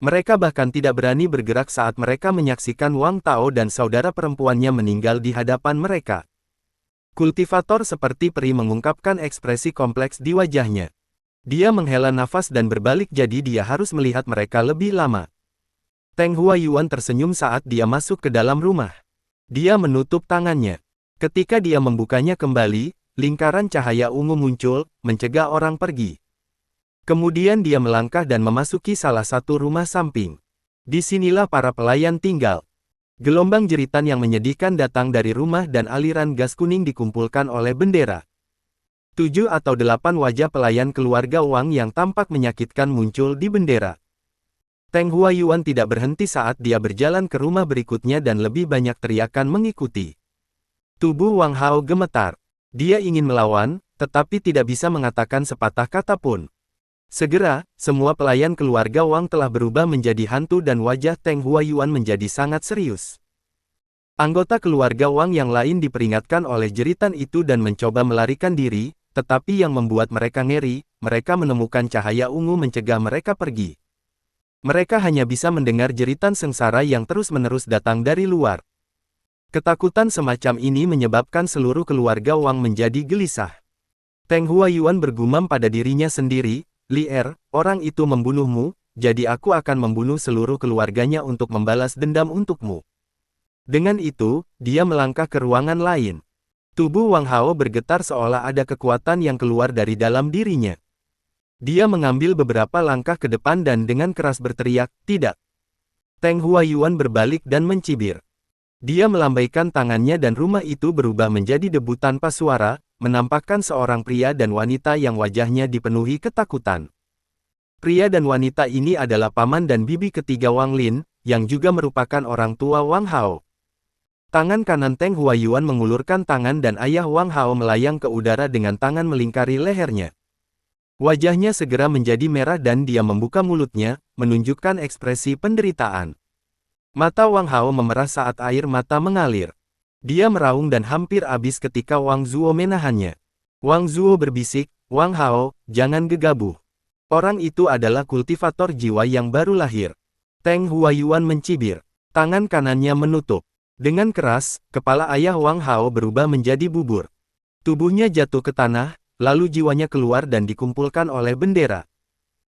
Mereka bahkan tidak berani bergerak saat mereka menyaksikan Wang Tao dan saudara perempuannya meninggal di hadapan mereka. Kultivator seperti peri mengungkapkan ekspresi kompleks di wajahnya. Dia menghela nafas dan berbalik jadi dia harus melihat mereka lebih lama. Teng Huayuan tersenyum saat dia masuk ke dalam rumah. Dia menutup tangannya. Ketika dia membukanya kembali, lingkaran cahaya ungu muncul, mencegah orang pergi. Kemudian dia melangkah dan memasuki salah satu rumah samping. Disinilah para pelayan tinggal. Gelombang jeritan yang menyedihkan datang dari rumah dan aliran gas kuning dikumpulkan oleh bendera. 7 atau 8 wajah pelayan keluarga Wang yang tampak menyakitkan muncul di bendera. Teng Huayuan tidak berhenti saat dia berjalan ke rumah berikutnya dan lebih banyak teriakan mengikuti. Tubuh Wang Hao gemetar. Dia ingin melawan, tetapi tidak bisa mengatakan sepatah kata pun. Segera, semua pelayan keluarga Wang telah berubah menjadi hantu dan wajah Teng Huayuan menjadi sangat serius. Anggota keluarga Wang yang lain diperingatkan oleh jeritan itu dan mencoba melarikan diri, tetapi yang membuat mereka ngeri, mereka menemukan cahaya ungu mencegah mereka pergi. Mereka hanya bisa mendengar jeritan sengsara yang terus-menerus datang dari luar. Ketakutan semacam ini menyebabkan seluruh keluarga Wang menjadi gelisah. Teng Huayuan bergumam pada dirinya sendiri, "Li Er, orang itu membunuhmu, jadi aku akan membunuh seluruh keluarganya untuk membalas dendam untukmu." Dengan itu, dia melangkah ke ruangan lain. Tubuh Wang Hao bergetar seolah ada kekuatan yang keluar dari dalam dirinya. Dia mengambil beberapa langkah ke depan dan dengan keras berteriak, "Tidak!" Teng Huayuan berbalik dan mencibir. Dia melambaikan tangannya dan rumah itu berubah menjadi debu tanpa suara, menampakkan seorang pria dan wanita yang wajahnya dipenuhi ketakutan. Pria dan wanita ini adalah paman dan bibi ketiga Wang Lin, yang juga merupakan orang tua Wang Hao. Tangan kanan Teng Huayuan mengulurkan tangan dan ayah Wang Hao melayang ke udara dengan tangan melingkari lehernya. Wajahnya segera menjadi merah dan dia membuka mulutnya, menunjukkan ekspresi penderitaan. Mata Wang Hao memerah saat air mata mengalir. Dia meraung dan hampir habis ketika Wang Zuo menahannya. Wang Zuo berbisik, "Wang Hao, jangan gegabah. Orang itu adalah kultivator jiwa yang baru lahir." Teng Huayuan mencibir. Tangan kanannya menutup. Dengan keras, kepala ayah Wang Hao berubah menjadi bubur. Tubuhnya jatuh ke tanah, lalu jiwanya keluar dan dikumpulkan oleh bendera.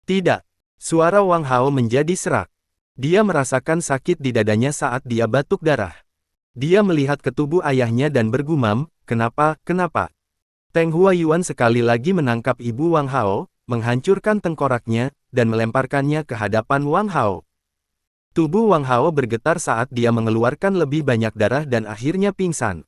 Tidak. Suara Wang Hao menjadi serak. Dia merasakan sakit di dadanya saat dia batuk darah. Dia melihat ke tubuh ayahnya dan bergumam, "Kenapa, kenapa?" Teng Huayuan sekali lagi menangkap ibu Wang Hao, menghancurkan tengkoraknya, dan melemparkannya ke hadapan Wang Hao. Tubuh Wang Hao bergetar saat dia mengeluarkan lebih banyak darah dan akhirnya pingsan.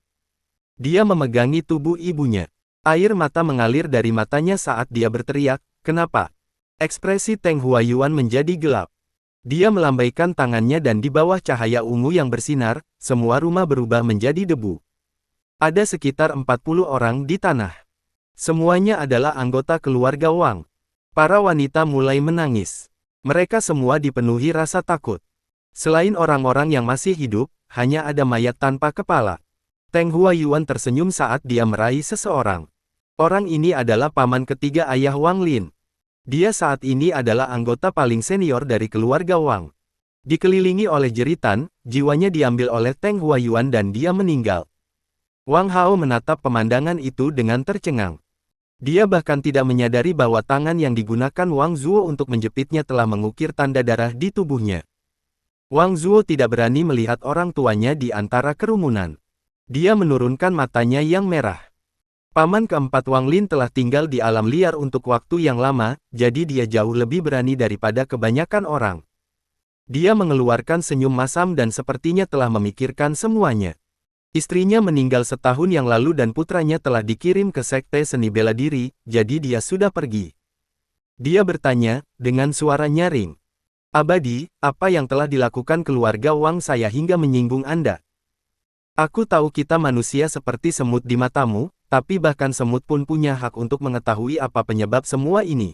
Dia memegangi tubuh ibunya. Air mata mengalir dari matanya saat dia berteriak, "Kenapa?" Ekspresi Teng Huayuan menjadi gelap. Dia melambaikan tangannya dan di bawah cahaya ungu yang bersinar, semua rumah berubah menjadi debu. Ada sekitar 40 orang di tanah. Semuanya adalah anggota keluarga Wang. Para wanita mulai menangis. Mereka semua dipenuhi rasa takut. Selain orang-orang yang masih hidup, hanya ada mayat tanpa kepala. Teng Huayuan tersenyum saat dia meraih seseorang. Orang ini adalah paman ketiga ayah Wang Lin. Dia saat ini adalah anggota paling senior dari keluarga Wang. Dikelilingi oleh jeritan, jiwanya diambil oleh Teng Huayuan dan dia meninggal. Wang Hao menatap pemandangan itu dengan tercengang. Dia bahkan tidak menyadari bahwa tangan yang digunakan Wang Zuo untuk menjepitnya telah mengukir tanda darah di tubuhnya. Wang Zuo tidak berani melihat orang tuanya di antara kerumunan. Dia menurunkan matanya yang merah. Paman keempat Wang Lin telah tinggal di alam liar untuk waktu yang lama, jadi dia jauh lebih berani daripada kebanyakan orang. Dia mengeluarkan senyum masam dan sepertinya telah memikirkan semuanya. Istrinya meninggal setahun yang lalu dan putranya telah dikirim ke sekte seni bela diri, jadi dia sudah pergi. Dia bertanya, dengan suara nyaring. "Abadi, apa yang telah dilakukan keluarga Wang saya hingga menyinggung Anda? Aku tahu kita manusia seperti semut di matamu, tapi bahkan semut pun punya hak untuk mengetahui apa penyebab semua ini."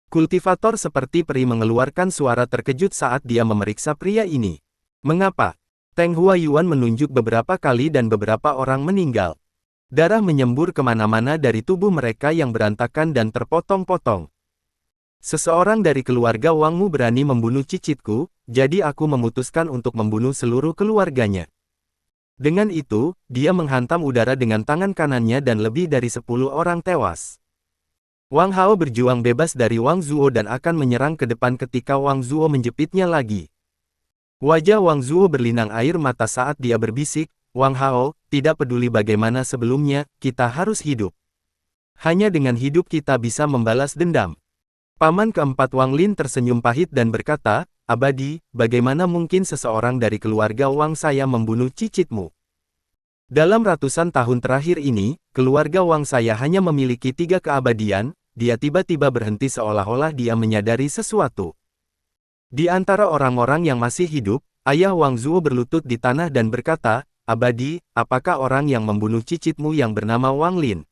Kultivator seperti peri mengeluarkan suara terkejut saat dia memeriksa pria ini. "Mengapa?" Teng Huayuan menunjuk beberapa kali dan beberapa orang meninggal. Darah menyembur kemana-mana dari tubuh mereka yang berantakan dan terpotong-potong. "Seseorang dari keluarga Wangmu berani membunuh cicitku, jadi aku memutuskan untuk membunuh seluruh keluarganya." Dengan itu, dia menghantam udara dengan tangan kanannya dan lebih dari 10 orang tewas. Wang Hao berjuang bebas dari Wang Zuo dan akan menyerang ke depan ketika Wang Zuo menjepitnya lagi. Wajah Wang Zuo berlinang air mata saat dia berbisik, Wang Hao, tidak peduli bagaimana sebelumnya, kita harus hidup. Hanya dengan hidup kita bisa membalas dendam. Paman keempat Wang Lin tersenyum pahit dan berkata, Abadi, bagaimana mungkin seseorang dari keluarga Wang saya membunuh cicitmu? Dalam ratusan tahun terakhir ini, keluarga Wang saya hanya memiliki 3 keabadian, dia tiba-tiba berhenti seolah-olah dia menyadari sesuatu. Di antara orang-orang yang masih hidup, ayah Wang Zuo berlutut di tanah dan berkata, Abadi, apakah orang yang membunuh cicitmu yang bernama Wang Lin?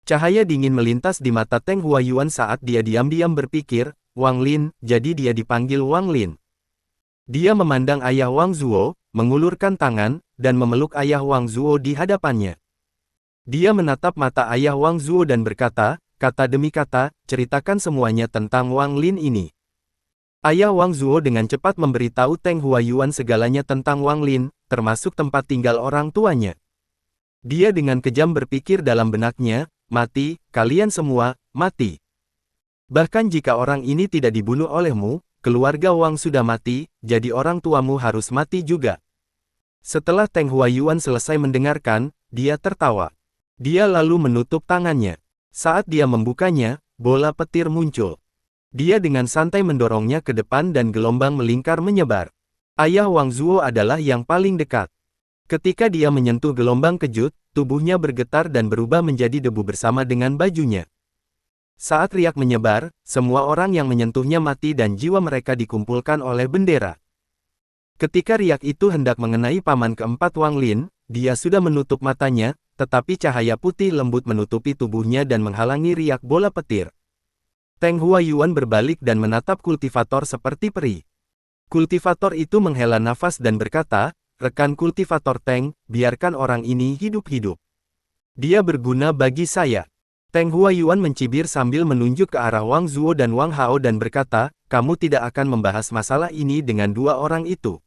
Cahaya dingin melintas di mata Teng Huayuan saat dia diam-diam berpikir, Wang Lin, jadi dia dipanggil Wang Lin. Dia memandang ayah Wang Zuo, mengulurkan tangan, dan memeluk ayah Wang Zuo di hadapannya. Dia menatap mata ayah Wang Zuo dan berkata, kata demi kata, ceritakan semuanya tentang Wang Lin ini. Ayah Wang Zuo dengan cepat memberitahu Teng Huayuan segalanya tentang Wang Lin, termasuk tempat tinggal orang tuanya. Dia dengan kejam berpikir dalam benaknya, mati, kalian semua, mati. Bahkan jika orang ini tidak dibunuh olehmu, keluarga Wang sudah mati, jadi orang tuamu harus mati juga. Setelah Teng Huayuan selesai mendengarkan, dia tertawa. Dia lalu menutup tangannya. Saat dia membukanya, bola petir muncul. Dia dengan santai mendorongnya ke depan dan gelombang melingkar menyebar. Ayah Wang Zuo adalah yang paling dekat. Ketika dia menyentuh gelombang kejut, tubuhnya bergetar dan berubah menjadi debu bersama dengan bajunya. Saat riak menyebar, semua orang yang menyentuhnya mati dan jiwa mereka dikumpulkan oleh bendera. Ketika riak itu hendak mengenai paman keempat Wang Lin, dia sudah menutup matanya, tetapi cahaya putih lembut menutupi tubuhnya dan menghalangi riak bola petir. Teng Huayuan berbalik dan menatap kultivator seperti peri. Kultivator itu menghela nafas dan berkata, rekan kultivator Teng, biarkan orang ini hidup-hidup. Dia berguna bagi saya. Teng Huayuan mencibir sambil menunjuk ke arah Wang Zuo dan Wang Hao dan berkata, kamu tidak akan membahas masalah ini dengan 2 orang itu.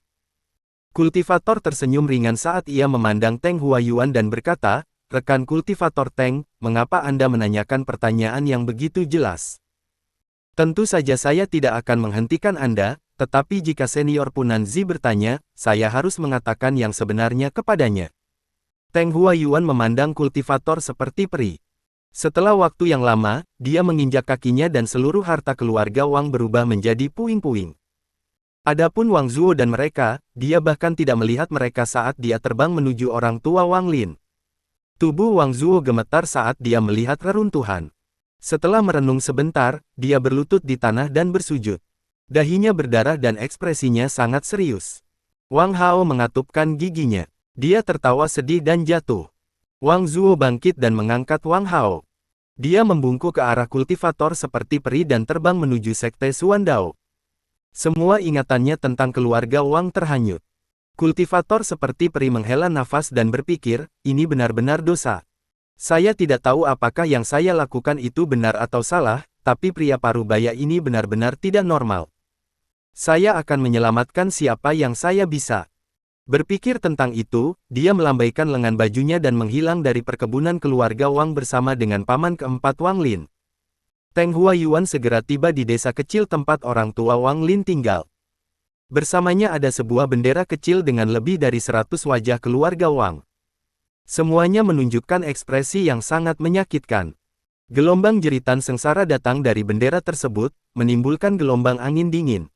Kultivator tersenyum ringan saat ia memandang Teng Huayuan dan berkata, rekan kultivator Teng, mengapa Anda menanyakan pertanyaan yang begitu jelas? Tentu saja saya tidak akan menghentikan Anda, tetapi jika senior Punanzi bertanya, saya harus mengatakan yang sebenarnya kepadanya. Teng Huayuan memandang kultivator seperti peri. Setelah waktu yang lama, dia menginjak kakinya dan seluruh harta keluarga Wang berubah menjadi puing-puing. Adapun Wang Zuo dan mereka, dia bahkan tidak melihat mereka saat dia terbang menuju orang tua Wang Lin. Tubuh Wang Zuo gemetar saat dia melihat reruntuhan. Setelah merenung sebentar, dia berlutut di tanah dan bersujud. Dahinya berdarah dan ekspresinya sangat serius. Wang Hao mengatupkan giginya. Dia tertawa sedih dan jatuh. Wang Zuo bangkit dan mengangkat Wang Hao. Dia membungkuk ke arah kultivator seperti peri dan terbang menuju sekte Suandao. Semua ingatannya tentang keluarga Wang terhanyut. Kultivator seperti peri menghela nafas dan berpikir, ini benar-benar dosa. Saya tidak tahu apakah yang saya lakukan itu benar atau salah, tapi pria parubaya ini benar-benar tidak normal. Saya akan menyelamatkan siapa yang saya bisa. Berpikir tentang itu, dia melambaikan lengan bajunya dan menghilang dari perkebunan keluarga Wang bersama dengan paman keempat Wang Lin. Teng Huayuan segera tiba di desa kecil tempat orang tua Wang Lin tinggal. Bersamanya ada sebuah bendera kecil dengan lebih dari 100 wajah keluarga Wang. Semuanya menunjukkan ekspresi yang sangat menyakitkan. Gelombang jeritan sengsara datang dari bendera tersebut, menimbulkan gelombang angin dingin.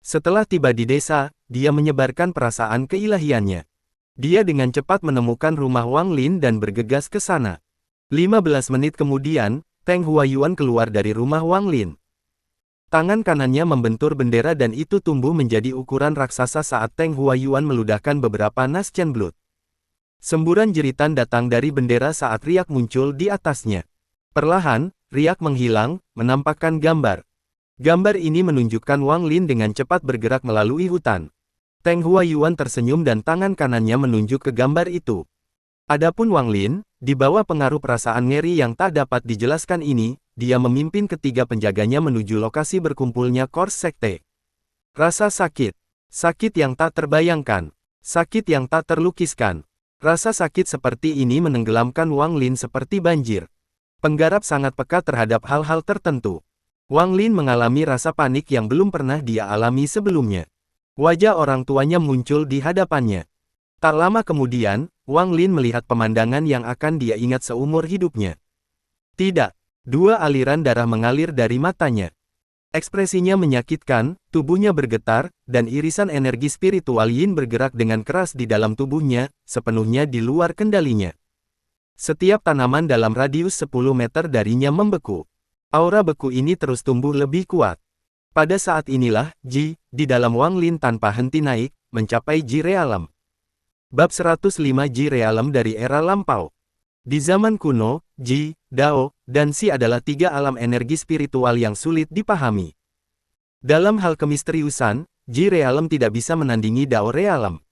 Setelah tiba di desa, dia menyebarkan perasaan keilahiannya. Dia dengan cepat menemukan rumah Wang Lin dan bergegas ke sana. 15 menit kemudian, Teng Huayuan keluar dari rumah Wang Lin. Tangan kanannya membentur bendera dan itu tumbuh menjadi ukuran raksasa saat Teng Huayuan meludahkan beberapa nas Chen-blood. Semburan jeritan datang dari bendera saat riak muncul di atasnya. Perlahan, riak menghilang, menampakkan gambar. Gambar ini menunjukkan Wang Lin dengan cepat bergerak melalui hutan. Teng Huayuan tersenyum dan tangan kanannya menunjuk ke gambar itu. Adapun Wang Lin, di bawah pengaruh perasaan ngeri yang tak dapat dijelaskan ini, dia memimpin ketiga penjaganya menuju lokasi berkumpulnya Kors Sekte. Rasa sakit. Sakit yang tak terbayangkan. Sakit yang tak terlukiskan. Rasa sakit seperti ini menenggelamkan Wang Lin seperti banjir. Penggarap sangat peka terhadap hal-hal tertentu. Wang Lin mengalami rasa panik yang belum pernah dia alami sebelumnya. Wajah orang tuanya muncul di hadapannya. Tak lama kemudian, Wang Lin melihat pemandangan yang akan dia ingat seumur hidupnya. Tidak, dua aliran darah mengalir dari matanya. Ekspresinya menyakitkan, tubuhnya bergetar, dan irisan energi spiritual Yin bergerak dengan keras di dalam tubuhnya, sepenuhnya di luar kendalinya. Setiap tanaman dalam radius 10 meter darinya membeku. Aura beku ini terus tumbuh lebih kuat. Pada saat inilah, Ji, di dalam Wang Lin tanpa henti naik, mencapai Ji Realem. Bab 105 Ji Realem dari era lampau. Di zaman kuno, Ji, Dao, dan Si adalah tiga alam energi spiritual yang sulit dipahami. Dalam hal kemisteriusan, Ji Realem tidak bisa menandingi Dao Realem.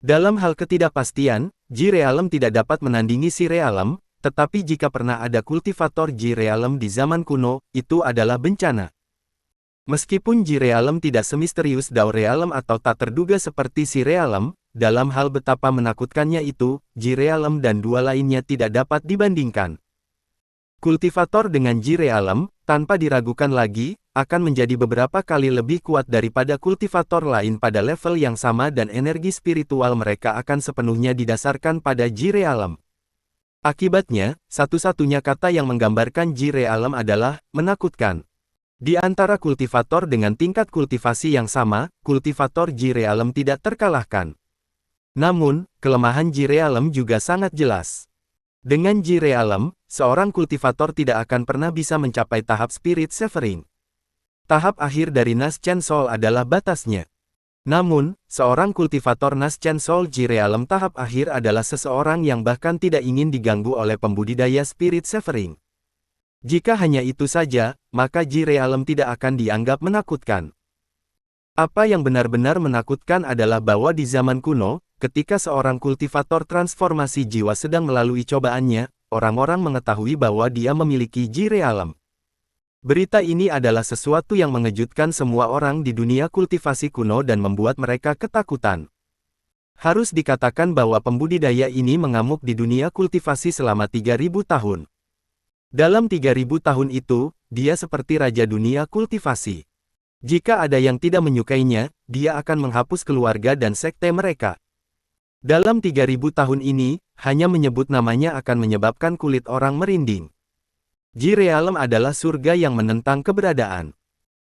Dalam hal ketidakpastian, Ji Realem tidak dapat menandingi Si Realem, tetapi jika pernah ada kultivator Ji Realem di zaman kuno, itu adalah bencana. Meskipun Ji Realem tidak semisterius Dao Realem atau tak terduga seperti Si Realem, dalam hal betapa menakutkannya itu, Ji Realem dan dua lainnya tidak dapat dibandingkan. Kultivator dengan Ji Realem, tanpa diragukan lagi, akan menjadi beberapa kali lebih kuat daripada kultivator lain pada level yang sama dan energi spiritual mereka akan sepenuhnya didasarkan pada Ji Realem. Akibatnya, satu-satunya kata yang menggambarkan Ji Realem adalah menakutkan. Di antara kultivator dengan tingkat kultivasi yang sama, kultivator Ji Realem tidak terkalahkan. Namun, kelemahan Ji Realem juga sangat jelas. Dengan Ji Realem, seorang kultivator tidak akan pernah bisa mencapai tahap Spirit Severing. Tahap akhir dari Nas Chen Soul adalah batasnya. Namun, seorang kultivator Nas Chen Soul Ji Realem tahap akhir adalah seseorang yang bahkan tidak ingin diganggu oleh pembudidaya Spirit Severing. Jika hanya itu saja, maka Ji Realem tidak akan dianggap menakutkan. Apa yang benar-benar menakutkan adalah bahwa di zaman kuno, ketika seorang kultivator transformasi jiwa sedang melalui cobaannya, orang-orang mengetahui bahwa dia memiliki Ji Realem. Berita ini adalah sesuatu yang mengejutkan semua orang di dunia kultivasi kuno dan membuat mereka ketakutan. Harus dikatakan bahwa pembudidaya ini mengamuk di dunia kultivasi selama 3000 tahun. Dalam 3000 tahun itu, dia seperti raja dunia kultivasi. Jika ada yang tidak menyukainya, dia akan menghapus keluarga dan sekte mereka. Dalam 3000 tahun ini, hanya menyebut namanya akan menyebabkan kulit orang merinding. Ji Realem adalah surga yang menentang keberadaan.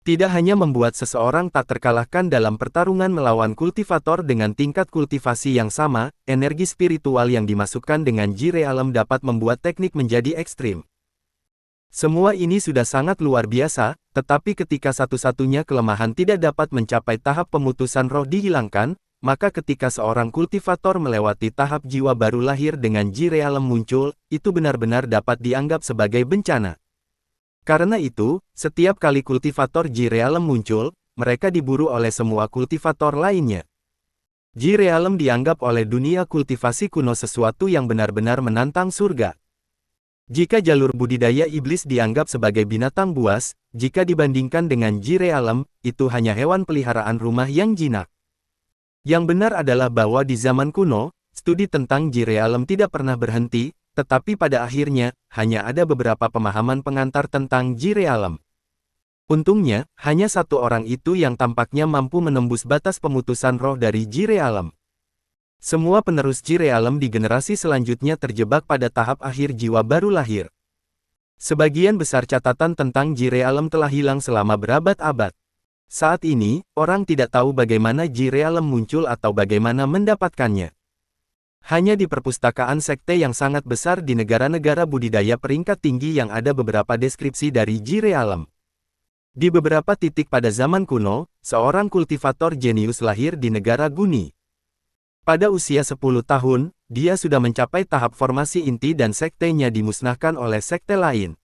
Tidak hanya membuat seseorang tak terkalahkan dalam pertarungan melawan kultivator dengan tingkat kultivasi yang sama, energi spiritual yang dimasukkan dengan Ji Realem dapat membuat teknik menjadi ekstrim. Semua ini sudah sangat luar biasa, tetapi ketika satu-satunya kelemahan tidak dapat mencapai tahap pemutusan roh dihilangkan, maka ketika seorang kultivator melewati tahap jiwa baru lahir dengan Ji Realem muncul, itu benar-benar dapat dianggap sebagai bencana. Karena itu, setiap kali kultivator Ji Realem muncul, mereka diburu oleh semua kultivator lainnya. Ji Realem dianggap oleh dunia kultivasi kuno sesuatu yang benar-benar menantang surga. Jika jalur budidaya iblis dianggap sebagai binatang buas, jika dibandingkan dengan Ji Realem, itu hanya hewan peliharaan rumah yang jinak. Yang benar adalah bahwa di zaman kuno, studi tentang Ji Realem tidak pernah berhenti, tetapi pada akhirnya, hanya ada beberapa pemahaman pengantar tentang Ji Realem. Untungnya, hanya satu orang itu yang tampaknya mampu menembus batas pemutusan roh dari Ji Realem. Semua penerus Ji Realem di generasi selanjutnya terjebak pada tahap akhir jiwa baru lahir. Sebagian besar catatan tentang Ji Realem telah hilang selama berabad-abad. Saat ini, orang tidak tahu bagaimana Ji Realem muncul atau bagaimana mendapatkannya. Hanya di perpustakaan sekte yang sangat besar di negara-negara budidaya peringkat tinggi yang ada beberapa deskripsi dari Ji Realem. Di beberapa titik pada zaman kuno, seorang kultivator jenius lahir di negara Guni. Pada usia 10 tahun, dia sudah mencapai tahap formasi inti dan sektenya dimusnahkan oleh sekte lain.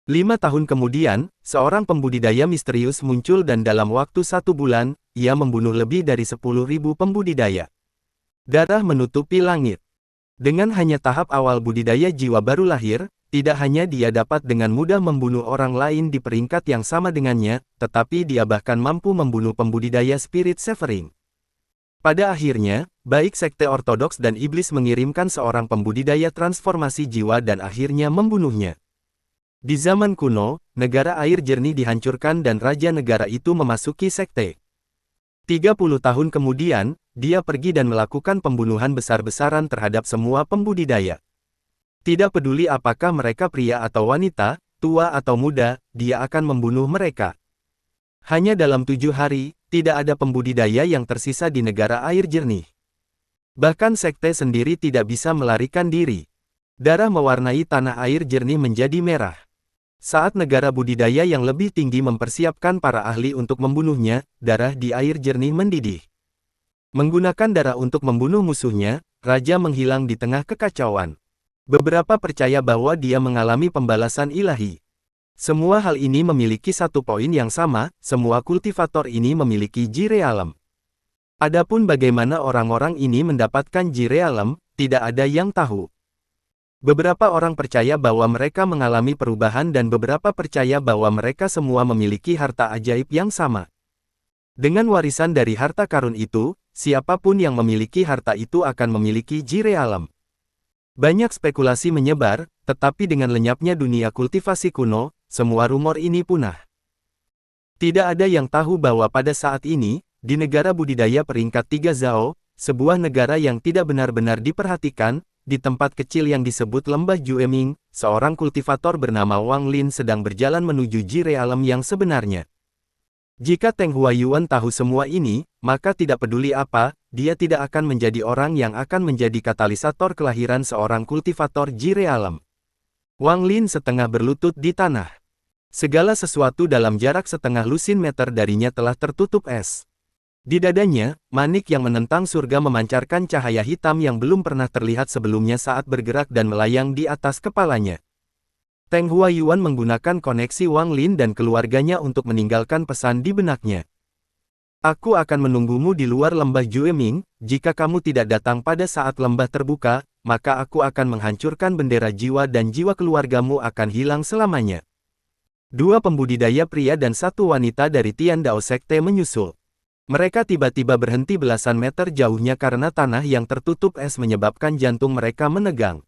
5 tahun kemudian, seorang pembudidaya misterius muncul dan dalam waktu 1 bulan, ia membunuh lebih dari 10.000 pembudidaya. Darah menutupi langit. Dengan hanya tahap awal budidaya jiwa baru lahir, tidak hanya dia dapat dengan mudah membunuh orang lain di peringkat yang sama dengannya, tetapi dia bahkan mampu membunuh pembudidaya Spirit Severing. Pada akhirnya, baik sekte ortodoks dan iblis mengirimkan seorang pembudidaya transformasi jiwa dan akhirnya membunuhnya. Di zaman kuno, negara air jernih dihancurkan dan raja negara itu memasuki sekte. 30 tahun kemudian, dia pergi dan melakukan pembunuhan besar-besaran terhadap semua pembudidaya. Tidak peduli apakah mereka pria atau wanita, tua atau muda, dia akan membunuh mereka. Hanya dalam 7 hari, tidak ada pembudidaya yang tersisa di negara air jernih. Bahkan sekte sendiri tidak bisa melarikan diri. Darah mewarnai tanah air jernih menjadi merah. Saat negara budidaya yang lebih tinggi mempersiapkan para ahli untuk membunuhnya, darah di air jernih mendidih. Menggunakan darah untuk membunuh musuhnya, raja menghilang di tengah kekacauan. Beberapa percaya bahwa dia mengalami pembalasan ilahi. Semua hal ini memiliki satu poin yang sama, semua kultivator ini memiliki ji realem. Adapun bagaimana orang-orang ini mendapatkan ji realem, tidak ada yang tahu. Beberapa orang percaya bahwa mereka mengalami perubahan dan beberapa percaya bahwa mereka semua memiliki harta ajaib yang sama. Dengan warisan dari harta karun itu, siapapun yang memiliki harta itu akan memiliki ji realem. Banyak spekulasi menyebar, tetapi dengan lenyapnya dunia kultivasi kuno, semua rumor ini punah. Tidak ada yang tahu bahwa pada saat ini, di negara budidaya peringkat 3 Zhao, sebuah negara yang tidak benar-benar diperhatikan, di tempat kecil yang disebut Lembah Jueming, seorang kultivator bernama Wang Lin sedang berjalan menuju ji realem yang sebenarnya. Jika Teng Huayuan tahu semua ini, maka tidak peduli apa, dia tidak akan menjadi orang yang akan menjadi katalisator kelahiran seorang kultivator ji realem. Wang Lin setengah berlutut di tanah. Segala sesuatu dalam jarak setengah lusin meter darinya telah tertutup es. Di dadanya, manik yang menentang surga memancarkan cahaya hitam yang belum pernah terlihat sebelumnya saat bergerak dan melayang di atas kepalanya. Teng Huayuan menggunakan koneksi Wang Lin dan keluarganya untuk meninggalkan pesan di benaknya. Aku akan menunggumu di luar lembah Jueming, jika kamu tidak datang pada saat lembah terbuka, maka aku akan menghancurkan bendera jiwa dan jiwa keluargamu akan hilang selamanya. Dua pembudidaya pria dan satu wanita dari Tian Dao Sekte menyusul. Mereka tiba-tiba berhenti belasan meter jauhnya karena tanah yang tertutup es menyebabkan jantung mereka menegang.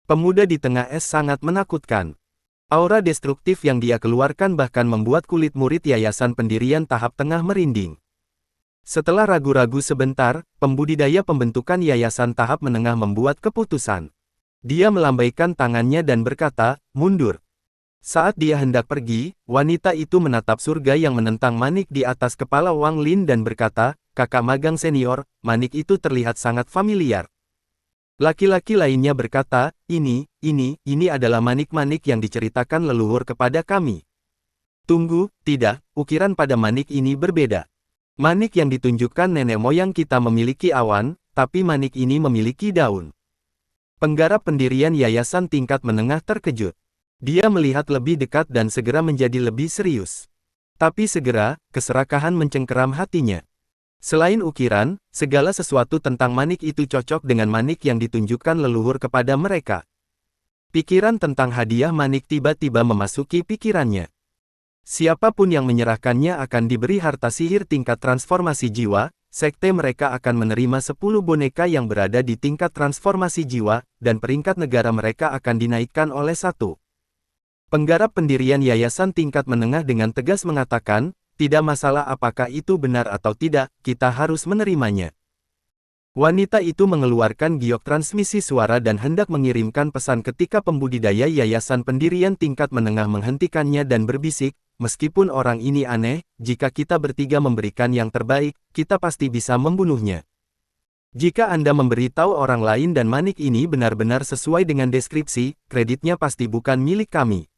Pemuda di tengah es sangat menakutkan. Aura destruktif yang dia keluarkan bahkan membuat kulit murid yayasan pendirian tahap tengah merinding. Setelah ragu-ragu sebentar, pembudidaya pembentukan yayasan tahap menengah membuat keputusan. Dia melambaikan tangannya dan berkata, mundur. Saat dia hendak pergi, wanita itu menatap surga yang menentang manik di atas kepala Wang Lin dan berkata, kakak magang senior, manik itu terlihat sangat familiar. Laki-laki lainnya berkata, ini adalah manik-manik yang diceritakan leluhur kepada kami. Tunggu, tidak, ukiran pada manik ini berbeda. Manik yang ditunjukkan nenek moyang kita memiliki awan, tapi manik ini memiliki daun. Penggarap pendirian yayasan tingkat menengah terkejut. Dia melihat lebih dekat dan segera menjadi lebih serius. Tapi segera, keserakahan mencengkeram hatinya. Selain ukiran, segala sesuatu tentang manik itu cocok dengan manik yang ditunjukkan leluhur kepada mereka. Pikiran tentang hadiah manik tiba-tiba memasuki pikirannya. Siapapun yang menyerahkannya akan diberi harta sihir tingkat transformasi jiwa, sekte mereka akan menerima 10 boneka yang berada di tingkat transformasi jiwa, dan peringkat negara mereka akan dinaikkan oleh 1. Penggarap pendirian yayasan tingkat menengah dengan tegas mengatakan, tidak masalah apakah itu benar atau tidak, kita harus menerimanya. Wanita itu mengeluarkan giok transmisi suara dan hendak mengirimkan pesan ketika pembudidaya yayasan pendirian tingkat menengah menghentikannya dan berbisik, meskipun orang ini aneh, jika kita bertiga memberikan yang terbaik, kita pasti bisa membunuhnya. Jika Anda memberitahu orang lain dan manik ini benar-benar sesuai dengan deskripsi, kreditnya pasti bukan milik kami.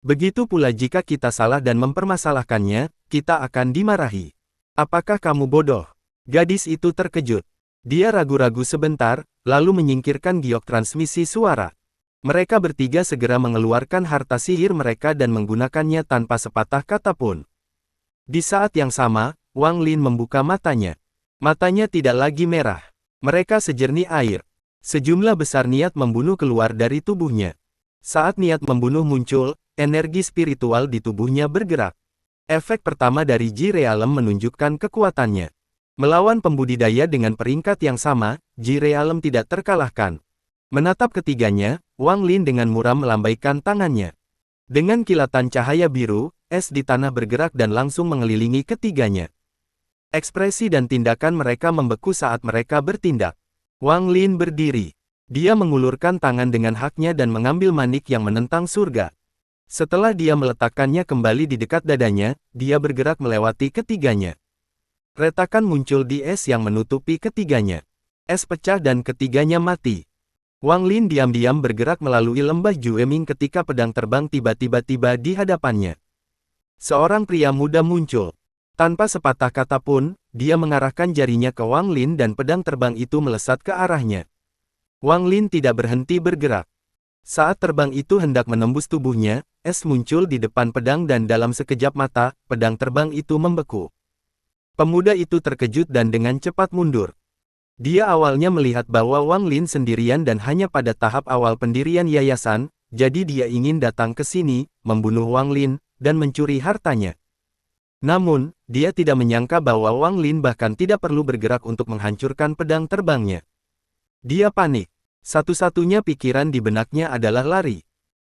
Begitu pula jika kita salah dan mempermasalahkannya, kita akan dimarahi. Apakah kamu bodoh? Gadis itu terkejut. Dia ragu-ragu sebentar, lalu menyingkirkan giok transmisi suara. Mereka bertiga segera mengeluarkan harta sihir mereka dan menggunakannya tanpa sepatah kata pun. Di saat yang sama, Wang Lin membuka matanya. Matanya tidak lagi merah. Mereka sejernih air. Sejumlah besar niat membunuh keluar dari tubuhnya. Saat niat membunuh muncul, energi spiritual di tubuhnya bergerak. Efek pertama dari ji realem menunjukkan kekuatannya. Melawan pembudidaya dengan peringkat yang sama, ji realem tidak terkalahkan. Menatap ketiganya, Wang Lin dengan muram melambaikan tangannya. Dengan kilatan cahaya biru, es di tanah bergerak dan langsung mengelilingi ketiganya. Ekspresi dan tindakan mereka membeku saat mereka bertindak. Wang Lin berdiri. Dia mengulurkan tangan dengan haknya dan mengambil manik yang menentang surga. Setelah dia meletakkannya kembali di dekat dadanya, dia bergerak melewati ketiganya. Retakan muncul di es yang menutupi ketiganya. Es pecah dan ketiganya mati. Wang Lin diam-diam bergerak melalui lembah Jueming ketika pedang terbang tiba-tiba tiba di hadapannya. Seorang pria muda muncul. Tanpa sepatah kata pun, dia mengarahkan jarinya ke Wang Lin dan pedang terbang itu melesat ke arahnya. Wang Lin tidak berhenti bergerak. Saat terbang itu hendak menembus tubuhnya, es muncul di depan pedang dan dalam sekejap mata, pedang terbang itu membeku. Pemuda itu terkejut dan dengan cepat mundur. Dia awalnya melihat bahwa Wang Lin sendirian dan hanya pada tahap awal pendirian yayasan, jadi dia ingin datang ke sini, membunuh Wang Lin, dan mencuri hartanya. Namun, dia tidak menyangka bahwa Wang Lin bahkan tidak perlu bergerak untuk menghancurkan pedang terbangnya. Dia panik. Satu-satunya pikiran di benaknya adalah lari.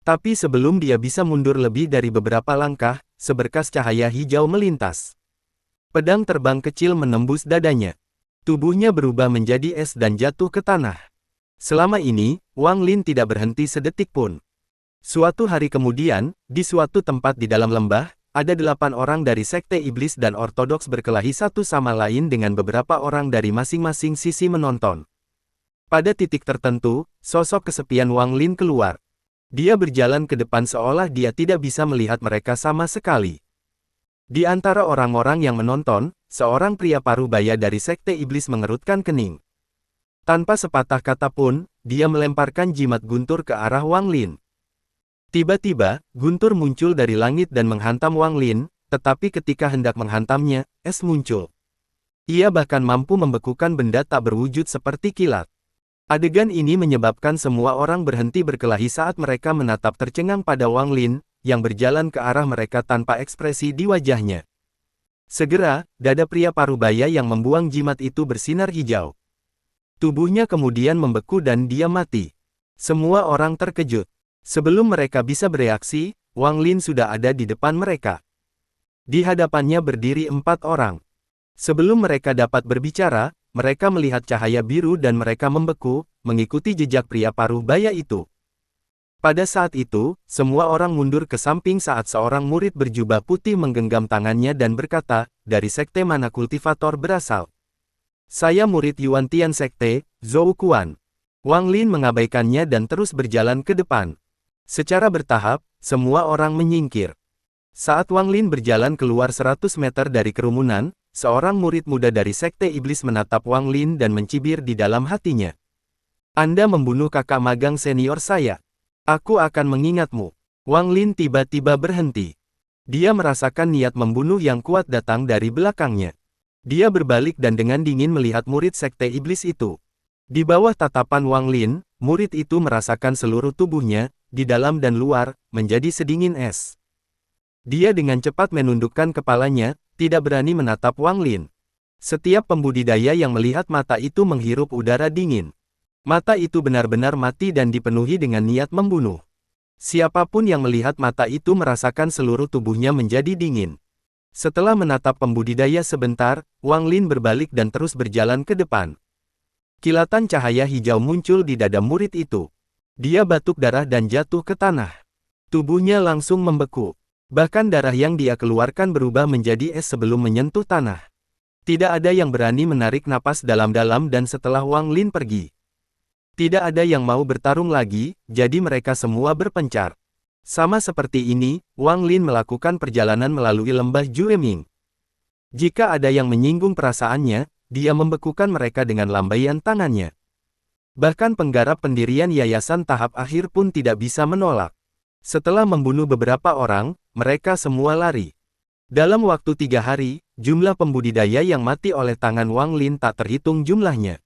Tapi sebelum dia bisa mundur lebih dari beberapa langkah, seberkas cahaya hijau melintas. Pedang terbang kecil menembus dadanya. Tubuhnya berubah menjadi es dan jatuh ke tanah. Selama ini, Wang Lin tidak berhenti sedetik pun. Suatu hari kemudian, di suatu tempat di dalam lembah, ada 8 orang dari Sekte Iblis dan Ortodoks berkelahi satu sama lain dengan beberapa orang dari masing-masing sisi menonton. Pada titik tertentu, sosok kesepian Wang Lin keluar. Dia berjalan ke depan seolah dia tidak bisa melihat mereka sama sekali. Di antara orang-orang yang menonton, seorang pria parubaya dari Sekte Iblis mengerutkan kening. Tanpa sepatah kata pun, dia melemparkan jimat guntur ke arah Wang Lin. Tiba-tiba, guntur muncul dari langit dan menghantam Wang Lin, tetapi ketika hendak menghantamnya, es muncul. Ia bahkan mampu membekukan benda tak berwujud seperti kilat. Adegan ini menyebabkan semua orang berhenti berkelahi saat mereka menatap tercengang pada Wang Lin, yang berjalan ke arah mereka tanpa ekspresi di wajahnya. Segera, dada pria parubaya yang membuang jimat itu bersinar hijau. Tubuhnya kemudian membeku dan dia mati. Semua orang terkejut. Sebelum mereka bisa bereaksi, Wang Lin sudah ada di depan mereka. Di hadapannya berdiri 4 orang. Sebelum mereka dapat berbicara, mereka melihat cahaya biru dan mereka membeku, mengikuti jejak pria parubaya itu. Pada saat itu, semua orang mundur ke samping saat seorang murid berjubah putih menggenggam tangannya dan berkata, "Dari sekte mana kultivator berasal?" "Saya murid Yuan Tian Sekte, Zhou Kuan." Wang Lin mengabaikannya dan terus berjalan ke depan. Secara bertahap, semua orang menyingkir. Saat Wang Lin berjalan keluar 100 meter dari kerumunan, seorang murid muda dari Sekte Iblis menatap Wang Lin dan mencibir di dalam hatinya. "Anda membunuh kakak magang senior saya. Aku akan mengingatmu." Wang Lin tiba-tiba berhenti. Dia merasakan niat membunuh yang kuat datang dari belakangnya. Dia berbalik dan dengan dingin melihat murid Sekte Iblis itu. Di bawah tatapan Wang Lin, murid itu merasakan seluruh tubuhnya, di dalam dan luar, menjadi sedingin es. Dia dengan cepat menundukkan kepalanya, tidak berani menatap Wang Lin. Setiap pembudidaya yang melihat mata itu menghirup udara dingin. Mata itu benar-benar mati dan dipenuhi dengan niat membunuh. Siapapun yang melihat mata itu merasakan seluruh tubuhnya menjadi dingin. Setelah menatap pembudidaya sebentar, Wang Lin berbalik dan terus berjalan ke depan. Kilatan cahaya hijau muncul di dada murid itu. Dia batuk darah dan jatuh ke tanah. Tubuhnya langsung membeku. Bahkan darah yang dia keluarkan berubah menjadi es sebelum menyentuh tanah. Tidak ada yang berani menarik napas dalam-dalam dan setelah Wang Lin pergi. Tidak ada yang mau bertarung lagi, jadi mereka semua berpencar. Sama seperti ini, Wang Lin melakukan perjalanan melalui lembah Jueming. Jika ada yang menyinggung perasaannya, dia membekukan mereka dengan lambaian tangannya. Bahkan penggarap pendirian yayasan tahap akhir pun tidak bisa menolak. Setelah membunuh beberapa orang, mereka semua lari. Dalam waktu 3 hari, jumlah pembudidaya yang mati oleh tangan Wang Lin tak terhitung jumlahnya.